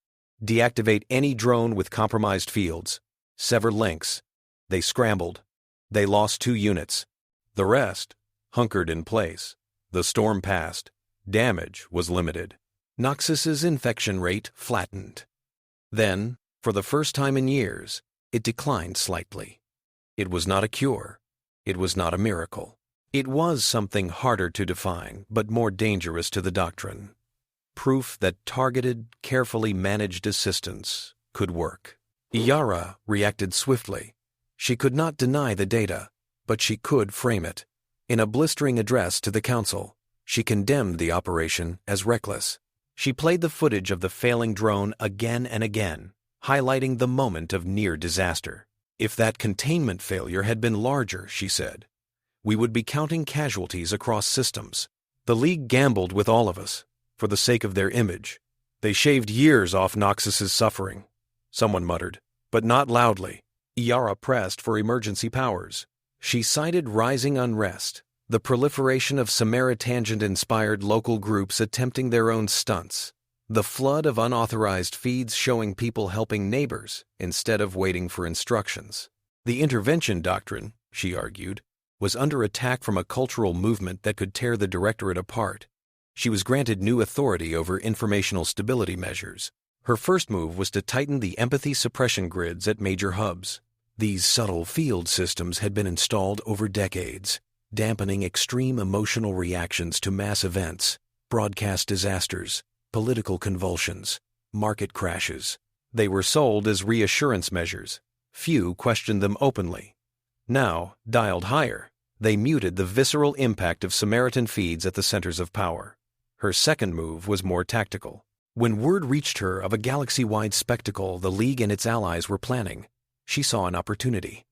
"Deactivate any drone with compromised fields. Sever links." They scrambled. They lost 2 units. The rest hunkered in place. The storm passed. Damage was limited. Noxis's infection rate flattened. Then, for the first time in years, it declined slightly. It was not a cure. It was not a miracle. It was something harder to define, but more dangerous to the Doctrine. Proof that targeted, carefully managed assistance could work. Iyara reacted swiftly. She could not deny the data, but she could frame it. In a blistering address to the Council, she condemned the operation as reckless. She played the footage of the failing drone again and again, highlighting the moment of near disaster. "If that containment failure had been larger," she said, "we would be counting casualties across systems. The League gambled with all of us, for the sake of their image. They shaved years off Noxis's suffering," someone muttered, but not loudly. Iyara pressed for emergency powers. She cited rising unrest, the proliferation of Samaritan-inspired local groups attempting their own stunts, the flood of unauthorized feeds showing people helping neighbors instead of waiting for instructions. The intervention doctrine, she argued, was under attack from a cultural movement that could tear the Directorate apart. She was granted new authority over informational stability measures. Her first move was to tighten the empathy suppression grids at major hubs. These subtle field systems had been installed over decades, dampening extreme emotional reactions to mass events, broadcast disasters, political convulsions, market crashes. They were sold as reassurance measures. Few questioned them openly. Now, dialed higher, they muted the visceral impact of Samaritan feeds at the centers of power. Her second move was more tactical. When word reached her of a galaxy-wide spectacle the League and its allies were planning, she saw an opportunity.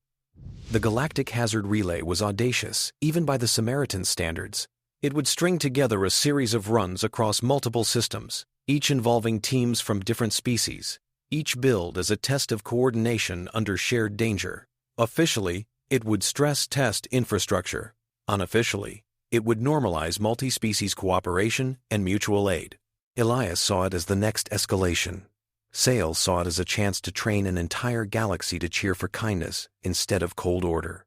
The Galactic Hazard Relay was audacious, even by the Samaritan standards. It would string together a series of runs across multiple systems, each involving teams from different species, each billed as a test of coordination under shared danger. Officially, it would stress-test infrastructure. Unofficially, it would normalize multi-species cooperation and mutual aid. Elias saw it as the next escalation. Sael saw it as a chance to train an entire galaxy to cheer for kindness instead of cold order.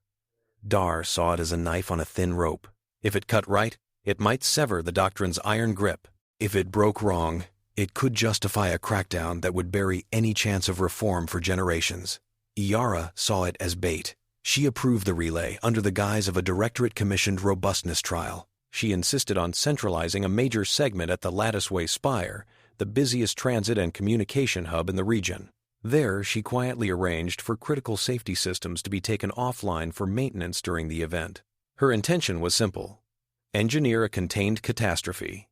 Dhar saw it as a knife on a thin rope. If it cut right, it might sever the Doctrine's iron grip. If it broke wrong, it could justify a crackdown that would bury any chance of reform for generations. Iyara saw it as bait. She approved the relay under the guise of a Directorate-commissioned robustness trial. She insisted on centralizing a major segment at the Latticeway Spire, the busiest transit and communication hub in the region. There, she quietly arranged for critical safety systems to be taken offline for maintenance during the event. Her intention was simple: engineer a contained catastrophe,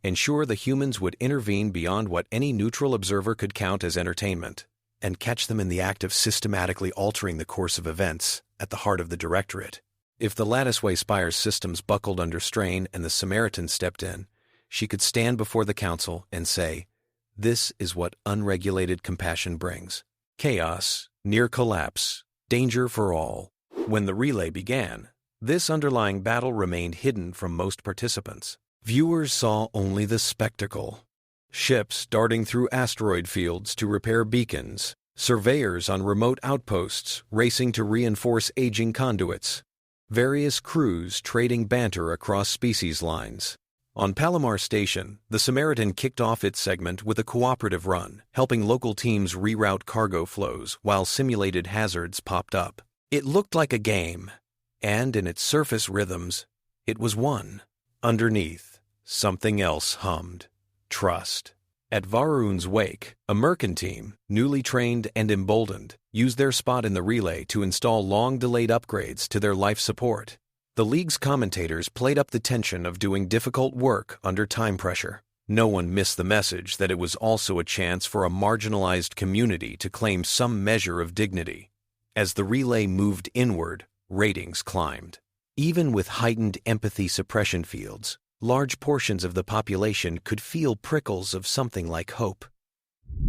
ensure the humans would intervene beyond what any neutral observer could count as entertainment, and catch them in the act of systematically altering the course of events at the heart of the Directorate. If the Latticeway Spire's systems buckled under strain and the Samaritan stepped in, she could stand before the Council and say, "This is what unregulated compassion brings. Chaos, near collapse, danger for all." When the relay began, this underlying battle remained hidden from most participants. Viewers saw only the spectacle. Ships darting through asteroid fields to repair beacons, surveyors on remote outposts racing to reinforce aging conduits, various crews trading banter across species lines. On Palimar Station, the Samaritan kicked off its segment with a cooperative run, helping local teams reroute cargo flows while simulated hazards popped up. It looked like a game, and in its surface rhythms, it was one. Underneath, something else hummed: trust. At Varuun's wake, a Merkin team, newly trained and emboldened, used their spot in the relay to install long-delayed upgrades to their life support. The League's commentators played up the tension of doing difficult work under time pressure. No one missed the message that it was also a chance for a marginalized community to claim some measure of dignity. As the relay moved inward, ratings climbed. Even with heightened empathy suppression fields, large portions of the population could feel prickles of something like hope.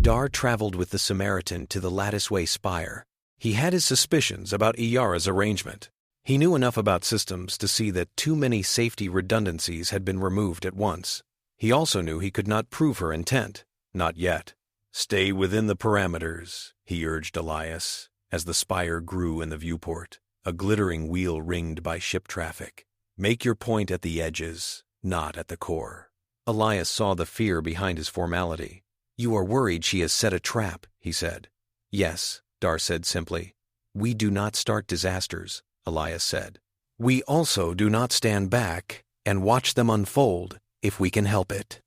Dhar traveled with the Samaritan to the Latticeway Spire. He had his suspicions about Iyara's arrangement. He knew enough about systems to see that too many safety redundancies had been removed at once. He also knew he could not prove her intent. Not yet. "Stay within the parameters," he urged Elias, as the spire grew in the viewport, a glittering wheel ringed by ship traffic. "Make your point at the edges, not at the core." Elias saw the fear behind his formality. "You are worried she has set a trap," he said. "Yes," Dhar said simply. "We do not start disasters," Elias said. "We also do not stand back and watch them unfold if we can help it."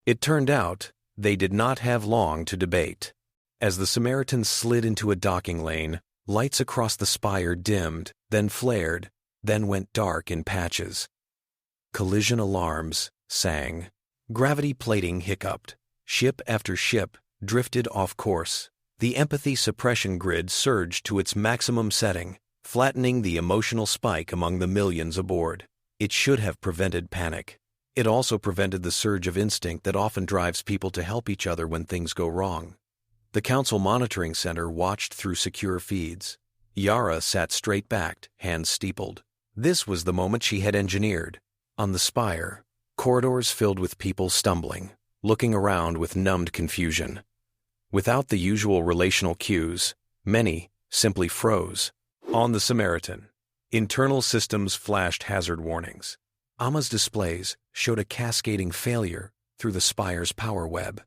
It turned out they did not have long to debate. As the Samaritan slid into a docking lane, lights across the spire dimmed, then flared, then went dark in patches. Collision alarms sang. Gravity plating hiccuped. Ship after ship drifted off course. The empathy suppression grid surged to its maximum setting, flattening the emotional spike among the millions aboard. It should have prevented panic. It also prevented the surge of instinct that often drives people to help each other when things go wrong. The Council Monitoring Center watched through secure feeds. Iyara sat straight-backed, hands steepled. This was the moment she had engineered. On the spire, corridors filled with people stumbling, looking around with numbed confusion. Without the usual relational cues, many simply froze. On the Samaritan, internal systems flashed hazard warnings. Amma's displays showed a cascading failure through the spire's power web.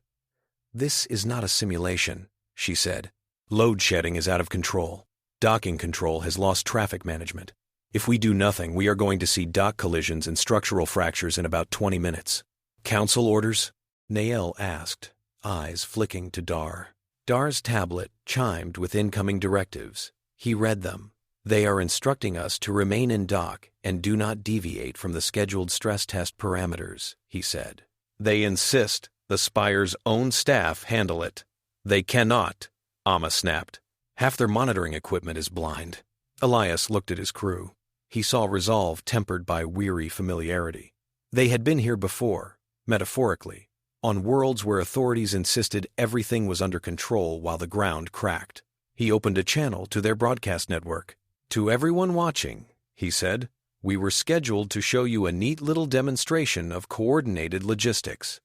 "This is not a simulation," she said. "Load shedding is out of control. Docking control has lost traffic management. If we do nothing, we are going to see dock collisions and structural fractures in about 20 minutes. Council orders?" Nael asked, eyes flicking to Dhar. Dhar's tablet chimed with incoming directives. He read them. "They are instructing us to remain in dock and do not deviate from the scheduled stress test parameters," he said. "They insist the Spire's own staff handle it." "They cannot," Amma snapped. "Half their monitoring equipment is blind." Elias looked at his crew. He saw resolve tempered by weary familiarity. They had been here before, metaphorically, on worlds where authorities insisted everything was under control while the ground cracked. He opened a channel to their broadcast network. "To everyone watching," he said, "we were scheduled to show you a neat little demonstration of coordinated logistics.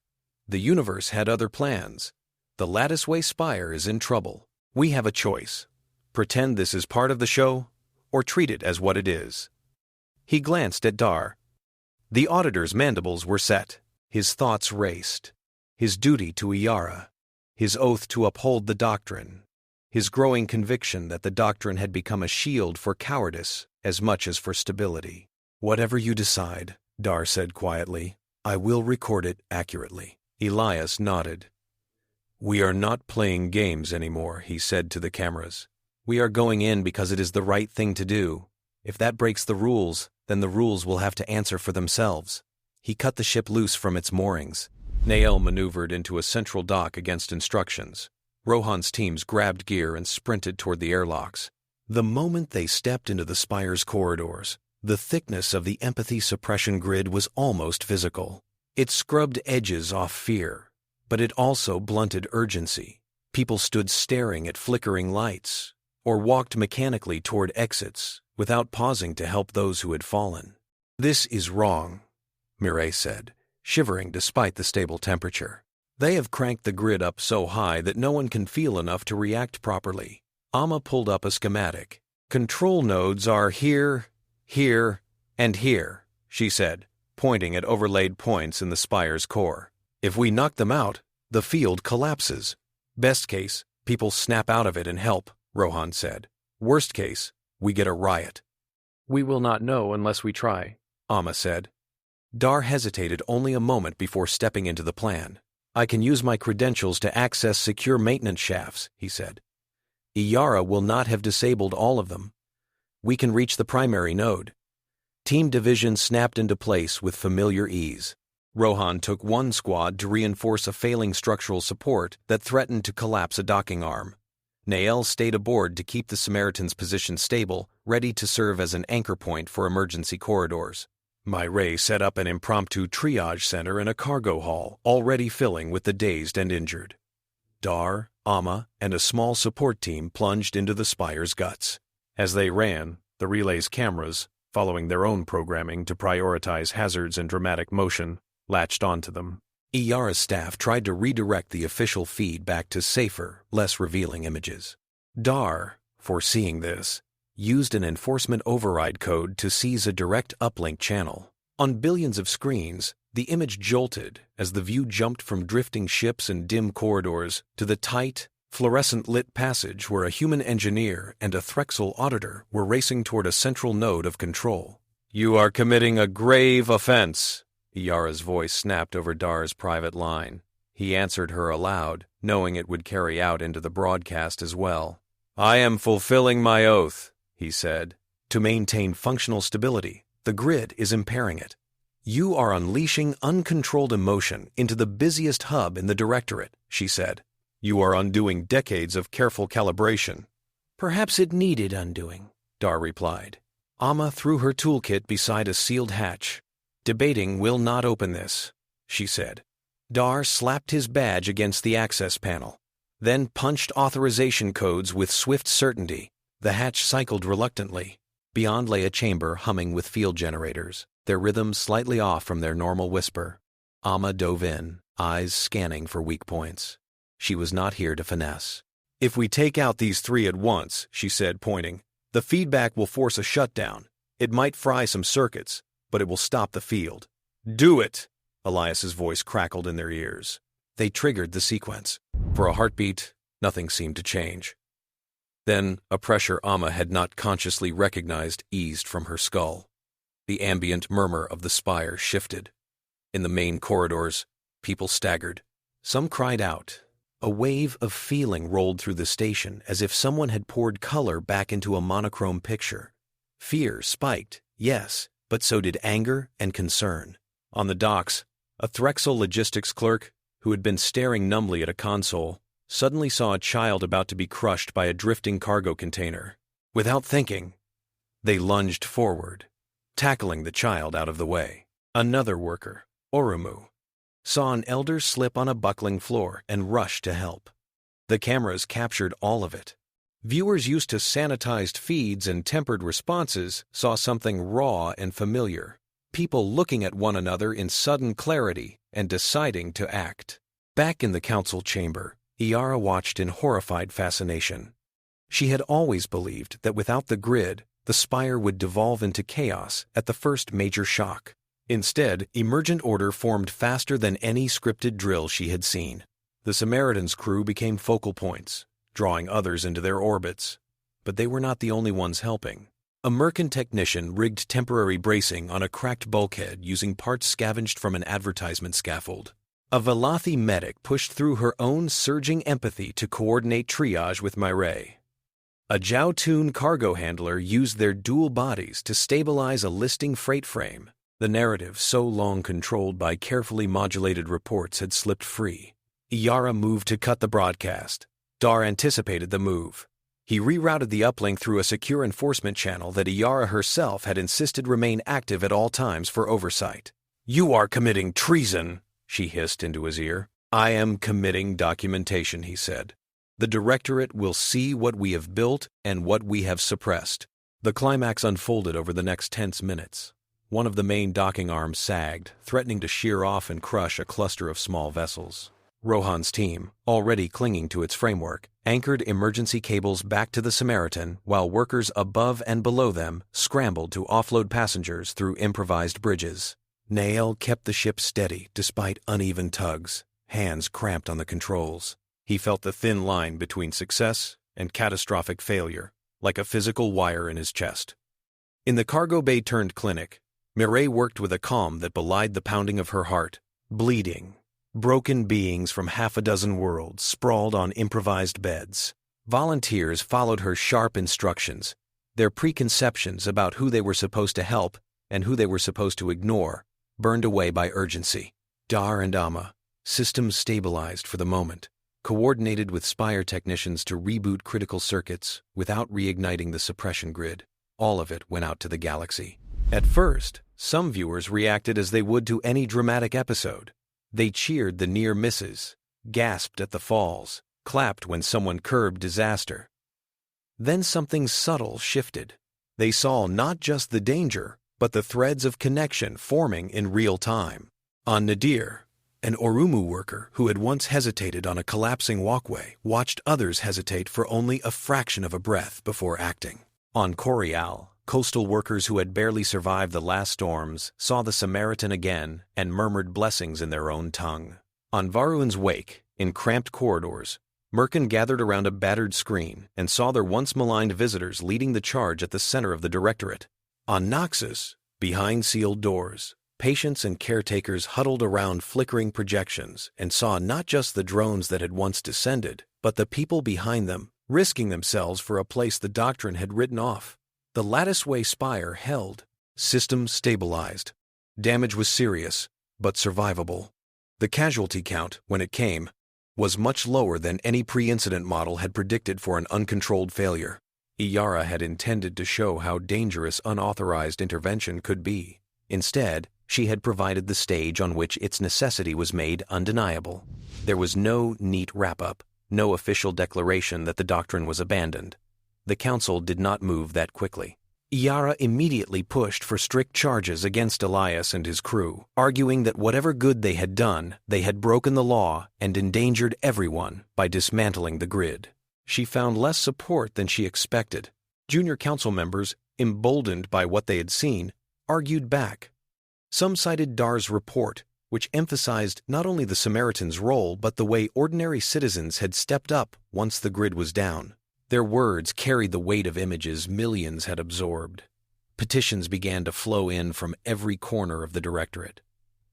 The universe had other plans. The Latticeway Spire is in trouble. We have a choice. Pretend this is part of the show, or treat it as what it is." He glanced at Dhar. The auditor's mandibles were set. His thoughts raced. His duty to Iyara. His oath to uphold the Doctrine. His growing conviction that the Doctrine had become a shield for cowardice as much as for stability. "Whatever you decide," Dhar said quietly, "I will record it accurately." Elias nodded. "We are not playing games anymore," he said to the cameras. "We are going in because it is the right thing to do. If that breaks the rules, then the rules will have to answer for themselves." He cut the ship loose from its moorings. Nael maneuvered into a central dock against instructions. Rohan's teams grabbed gear and sprinted toward the airlocks. The moment they stepped into the spire's corridors, the thickness of the empathy suppression grid was almost physical. It scrubbed edges off fear, but it also blunted urgency. People stood staring at flickering lights, or walked mechanically toward exits without pausing to help those who had fallen. "This is wrong," Mireille said, shivering despite the stable temperature. "They have cranked the grid up so high that no one can feel enough to react properly." Amma pulled up a schematic. "Control nodes are here, here, and here," she said, pointing at overlaid points in the spire's core. "If we knock them out, the field collapses. Best case, people snap out of it and help," Rohan said. "Worst case, we get a riot." "We will not know unless we try," Amma said. Dhar hesitated only a moment before stepping into the plan. "I can use my credentials to access secure maintenance shafts," he said. "Iyara will not have disabled all of them. We can reach the primary node." Team division snapped into place with familiar ease. Rohan took one squad to reinforce a failing structural support that threatened to collapse a docking arm. Nael stayed aboard to keep the Samaritan's position stable, ready to serve as an anchor point for emergency corridors. Myray set up an impromptu triage center in a cargo hall, already filling with the dazed and injured. Dhar, Amma, and a small support team plunged into the Spire's guts. As they ran, the relay's cameras, following their own programming to prioritize hazards and dramatic motion, latched onto them. Iyara's staff tried to redirect the official feed back to safer, less revealing images. Dhar, foreseeing this, used an enforcement override code to seize a direct uplink channel. On billions of screens, the image jolted as the view jumped from drifting ships and dim corridors to the tight, fluorescent-lit passage where a human engineer and a Threxel auditor were racing toward a central node of control. "You are committing a grave offense," Iyara's voice snapped over Dhar's private line. He answered her aloud, knowing it would carry out into the broadcast as well. "I am fulfilling my oath," he said. "To maintain functional stability, the grid is impairing it. You are unleashing uncontrolled emotion into the busiest hub in the Directorate," she said. "You are undoing decades of careful calibration." "Perhaps it needed undoing," Dhar replied. Amma threw her toolkit beside a sealed hatch. "Debating will not open this," she said. Dhar slapped his badge against the access panel, then punched authorization codes with swift certainty. The hatch cycled reluctantly. Beyond lay a chamber humming with field generators, their rhythm slightly off from their normal whisper. Amma dove in, eyes scanning for weak points. She was not here to finesse. "If we take out these three at once," she said, pointing, "the feedback will force a shutdown. It might fry some circuits, but it will stop the field." "Do it!" Elias's voice crackled in their ears. They triggered the sequence. For a heartbeat, nothing seemed to change. Then, a pressure Amma had not consciously recognized eased from her skull. The ambient murmur of the spire shifted. In the main corridors, people staggered. Some cried out. A wave of feeling rolled through the station as if someone had poured color back into a monochrome picture. Fear spiked, yes, but so did anger and concern. On the docks, a Threxel logistics clerk, who had been staring numbly at a console, suddenly saw a child about to be crushed by a drifting cargo container. Without thinking, they lunged forward, tackling the child out of the way. Another worker, Orumu, saw an elder slip on a buckling floor and rushed to help. The cameras captured all of it. Viewers used to sanitized feeds and tempered responses saw something raw and familiar. People looking at one another in sudden clarity and deciding to act. Back in the council chamber, Iyara watched in horrified fascination. She had always believed that without the grid, the spire would devolve into chaos at the first major shock. Instead, emergent order formed faster than any scripted drill she had seen. The Samaritan's crew became focal points, drawing others into their orbits. But they were not the only ones helping. A Merkin technician rigged temporary bracing on a cracked bulkhead using parts scavenged from an advertisement scaffold. A Velothi medic pushed through her own surging empathy to coordinate triage with Myray. A Jiaotun cargo handler used their dual bodies to stabilize a listing freight frame. The narrative, so long controlled by carefully modulated reports, had slipped free. Iyara moved to cut the broadcast. Dhar anticipated the move. He rerouted the uplink through a secure enforcement channel that Iyara herself had insisted remain active at all times for oversight. "You are committing treason," she hissed into his ear. "I am committing documentation," he said. "The Directorate will see what we have built and what we have suppressed." The climax unfolded over the next tense minutes. One of the main docking arms sagged, threatening to shear off and crush a cluster of small vessels. Rohan's team, already clinging to its framework, anchored emergency cables back to the Samaritan while workers above and below them scrambled to offload passengers through improvised bridges. Nael kept the ship steady despite uneven tugs, hands cramped on the controls. He felt the thin line between success and catastrophic failure, like a physical wire in his chest. In the cargo bay turned clinic, Myray worked with a calm that belied the pounding of her heart. Bleeding, broken beings from half a dozen worlds sprawled on improvised beds. Volunteers followed her sharp instructions. Their preconceptions about who they were supposed to help and who they were supposed to ignore burned away by urgency. Dhar and Amma, systems stabilized for the moment, coordinated with Spire technicians to reboot critical circuits without reigniting the suppression grid. All of it went out to the galaxy. At first, some viewers reacted as they would to any dramatic episode. They cheered the near misses, gasped at the falls, clapped when someone curbed disaster. Then something subtle shifted. They saw not just the danger, but the threads of connection forming in real time. On Nadir, an Orumu worker who had once hesitated on a collapsing walkway watched others hesitate for only a fraction of a breath before acting. On Korrial, coastal workers who had barely survived the last storms saw the Samaritan again and murmured blessings in their own tongue. On Varuun's wake, in cramped corridors, Merkin gathered around a battered screen and saw their once maligned visitors leading the charge at the center of the directorate. On Noxis, behind sealed doors, patients and caretakers huddled around flickering projections and saw not just the drones that had once descended, but the people behind them, risking themselves for a place the Doctrine had written off. The Latticeway Spire held. Systems stabilized. Damage was serious, but survivable. The casualty count, when it came, was much lower than any pre-incident model had predicted for an uncontrolled failure. Iyara had intended to show how dangerous unauthorized intervention could be. Instead, she had provided the stage on which its necessity was made undeniable. There was no neat wrap-up, no official declaration that the Doctrine was abandoned. The Council did not move that quickly. Iyara immediately pushed for strict charges against Elias and his crew, arguing that whatever good they had done, they had broken the law and endangered everyone by dismantling the grid. She found less support than she expected. Junior council members, emboldened by what they had seen, argued back. Some cited Dhar's report, which emphasized not only the Samaritan's role but the way ordinary citizens had stepped up once the grid was down. Their words carried the weight of images millions had absorbed. Petitions began to flow in from every corner of the directorate.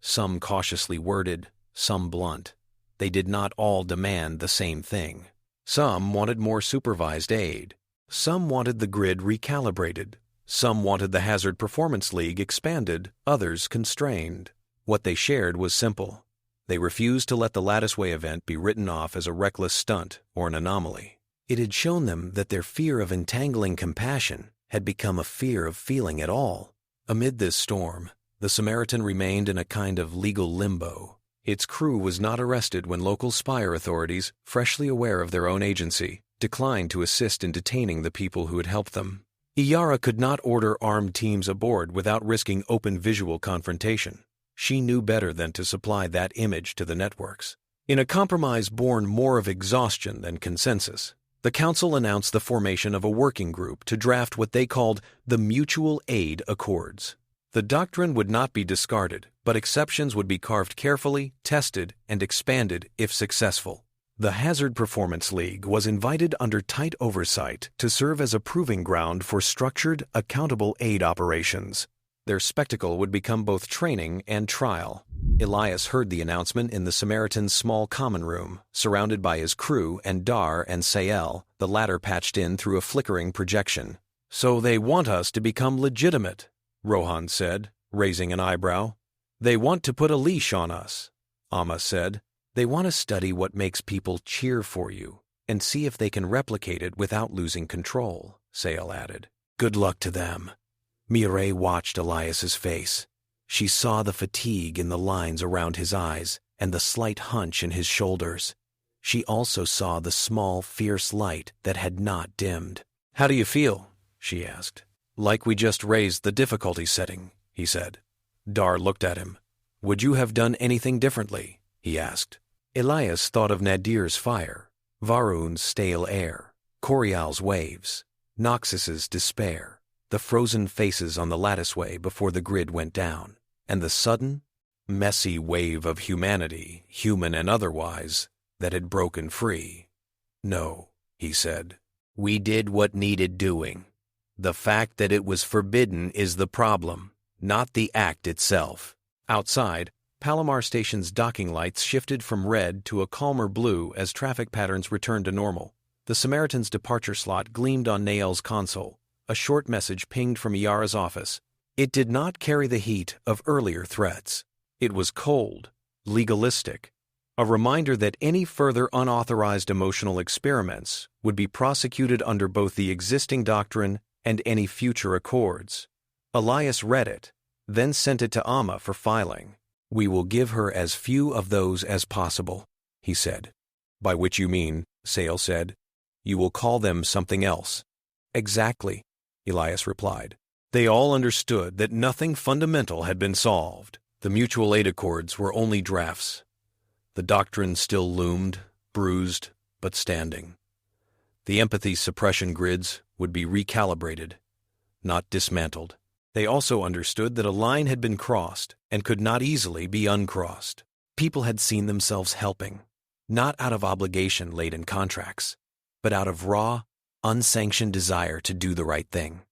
Some cautiously worded, some blunt. They did not all demand the same thing. Some wanted more supervised aid. Some wanted the grid recalibrated. Some wanted the Hazard Performance League expanded, others constrained. What they shared was simple. They refused to let the Latticeway event be written off as a reckless stunt or an anomaly. It had shown them that their fear of entangling compassion had become a fear of feeling at all. Amid this storm, the Samaritan remained in a kind of legal limbo. Its crew was not arrested when local Spire authorities, freshly aware of their own agency, declined to assist in detaining the people who had helped them. Iyara could not order armed teams aboard without risking open visual confrontation. She knew better than to supply that image to the networks. In a compromise born more of exhaustion than consensus, the Council announced the formation of a working group to draft what they called the Mutual Aid Accords. The Doctrine would not be discarded, but exceptions would be carved carefully, tested, and expanded if successful. The Hazard Performance League was invited under tight oversight to serve as a proving ground for structured, accountable aid operations. Their spectacle would become both training and trial. Elias heard the announcement in the Samaritan's small common room, surrounded by his crew and Dhar and Sael, the latter patched in through a flickering projection. "So they want us to become legitimate," Rohan said, raising an eyebrow. "They want to put a leash on us," Amma said. "They want to study what makes people cheer for you and see if they can replicate it without losing control," Sael added. "Good luck to them." Mireille watched Elias's face. She saw the fatigue in the lines around his eyes and the slight hunch in his shoulders. She also saw the small, fierce light that had not dimmed. "How do you feel?" she asked. "Like we just raised the difficulty setting," he said. Dhar looked at him. "Would you have done anything differently?" he asked. Elias thought of Nadir's fire, Varuun's stale air, Korrial's waves, Noxis's despair, the frozen faces on the latticeway before the grid went down, and the sudden, messy wave of humanity, human and otherwise, that had broken free. "No," he said. "We did what needed doing. The fact that it was forbidden is the problem, not the act itself." Outside, Palimar Station's docking lights shifted from red to a calmer blue as traffic patterns returned to normal. The Samaritan's departure slot gleamed on Nael's console. A short message pinged from Iyara's office. It did not carry the heat of earlier threats. It was cold, legalistic, a reminder that any further unauthorized emotional experiments would be prosecuted under both the existing doctrine and any future accords. Elias read it, then sent it to Amma for filing. "We will give her as few of those as possible," he said. "By which you mean," Sael said, "you will call them something else." "Exactly," Elias replied. They all understood that nothing fundamental had been solved. The mutual aid accords were only drafts. The doctrine still loomed, bruised, but standing. The empathy suppression grids would be recalibrated, not dismantled. They also understood that a line had been crossed and could not easily be uncrossed. People had seen themselves helping, not out of obligation laid in contracts, but out of raw, unsanctioned desire to do the right thing.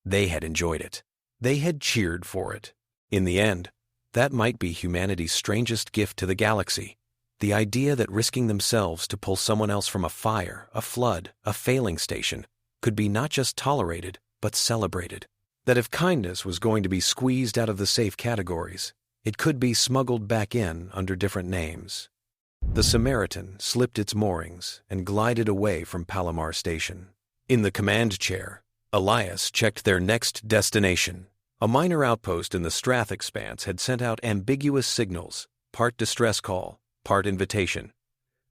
They had enjoyed it. They had cheered for it. In the end, that might be humanity's strangest gift to the galaxy. The idea that risking themselves to pull someone else from a fire, a flood, a failing station, could be not just tolerated, but celebrated. That if kindness was going to be squeezed out of the safe categories, it could be smuggled back in under different names. The Samaritan slipped its moorings and glided away from Palimar Station. In the command chair, Elias checked their next destination. A minor outpost in the Strath Expanse had sent out ambiguous signals, part distress call, part invitation.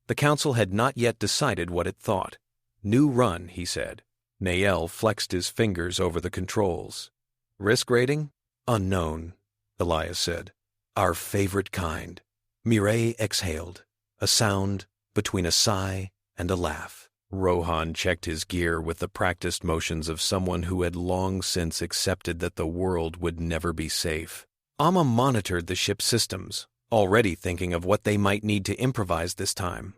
The council had not yet decided what it thought. "New run," he said. Nael flexed his fingers over the controls. "Risk rating? Unknown," Elias said. "Our favorite kind." Mireille exhaled, a sound between a sigh and a laugh. Rohan checked his gear with the practiced motions of someone who had long since accepted that the world would never be safe. Amma monitored the ship's systems, already thinking of what they might need to improvise this time.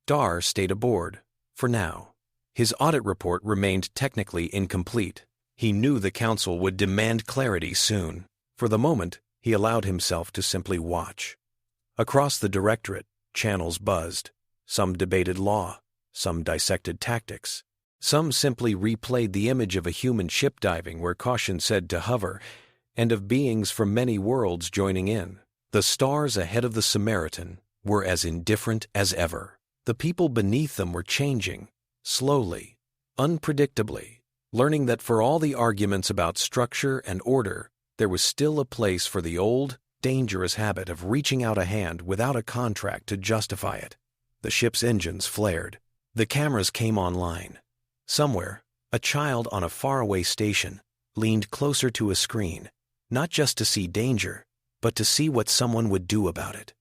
Dhar stayed aboard, for now. His audit report remained technically incomplete. He knew the council would demand clarity soon. For the moment, he allowed himself to simply watch. Across the directorate, channels buzzed. Some debated law. Some dissected tactics. Some simply replayed the image of a human ship diving where caution said to hover, and of beings from many worlds joining in. The stars ahead of the Samaritan were as indifferent as ever. The people beneath them were changing, slowly, unpredictably, learning that for all the arguments about structure and order, there was still a place for the old, dangerous habit of reaching out a hand without a contract to justify it. The ship's engines flared. The cameras came online. Somewhere, a child on a faraway station leaned closer to a screen, not just to see danger, but to see what someone would do about it.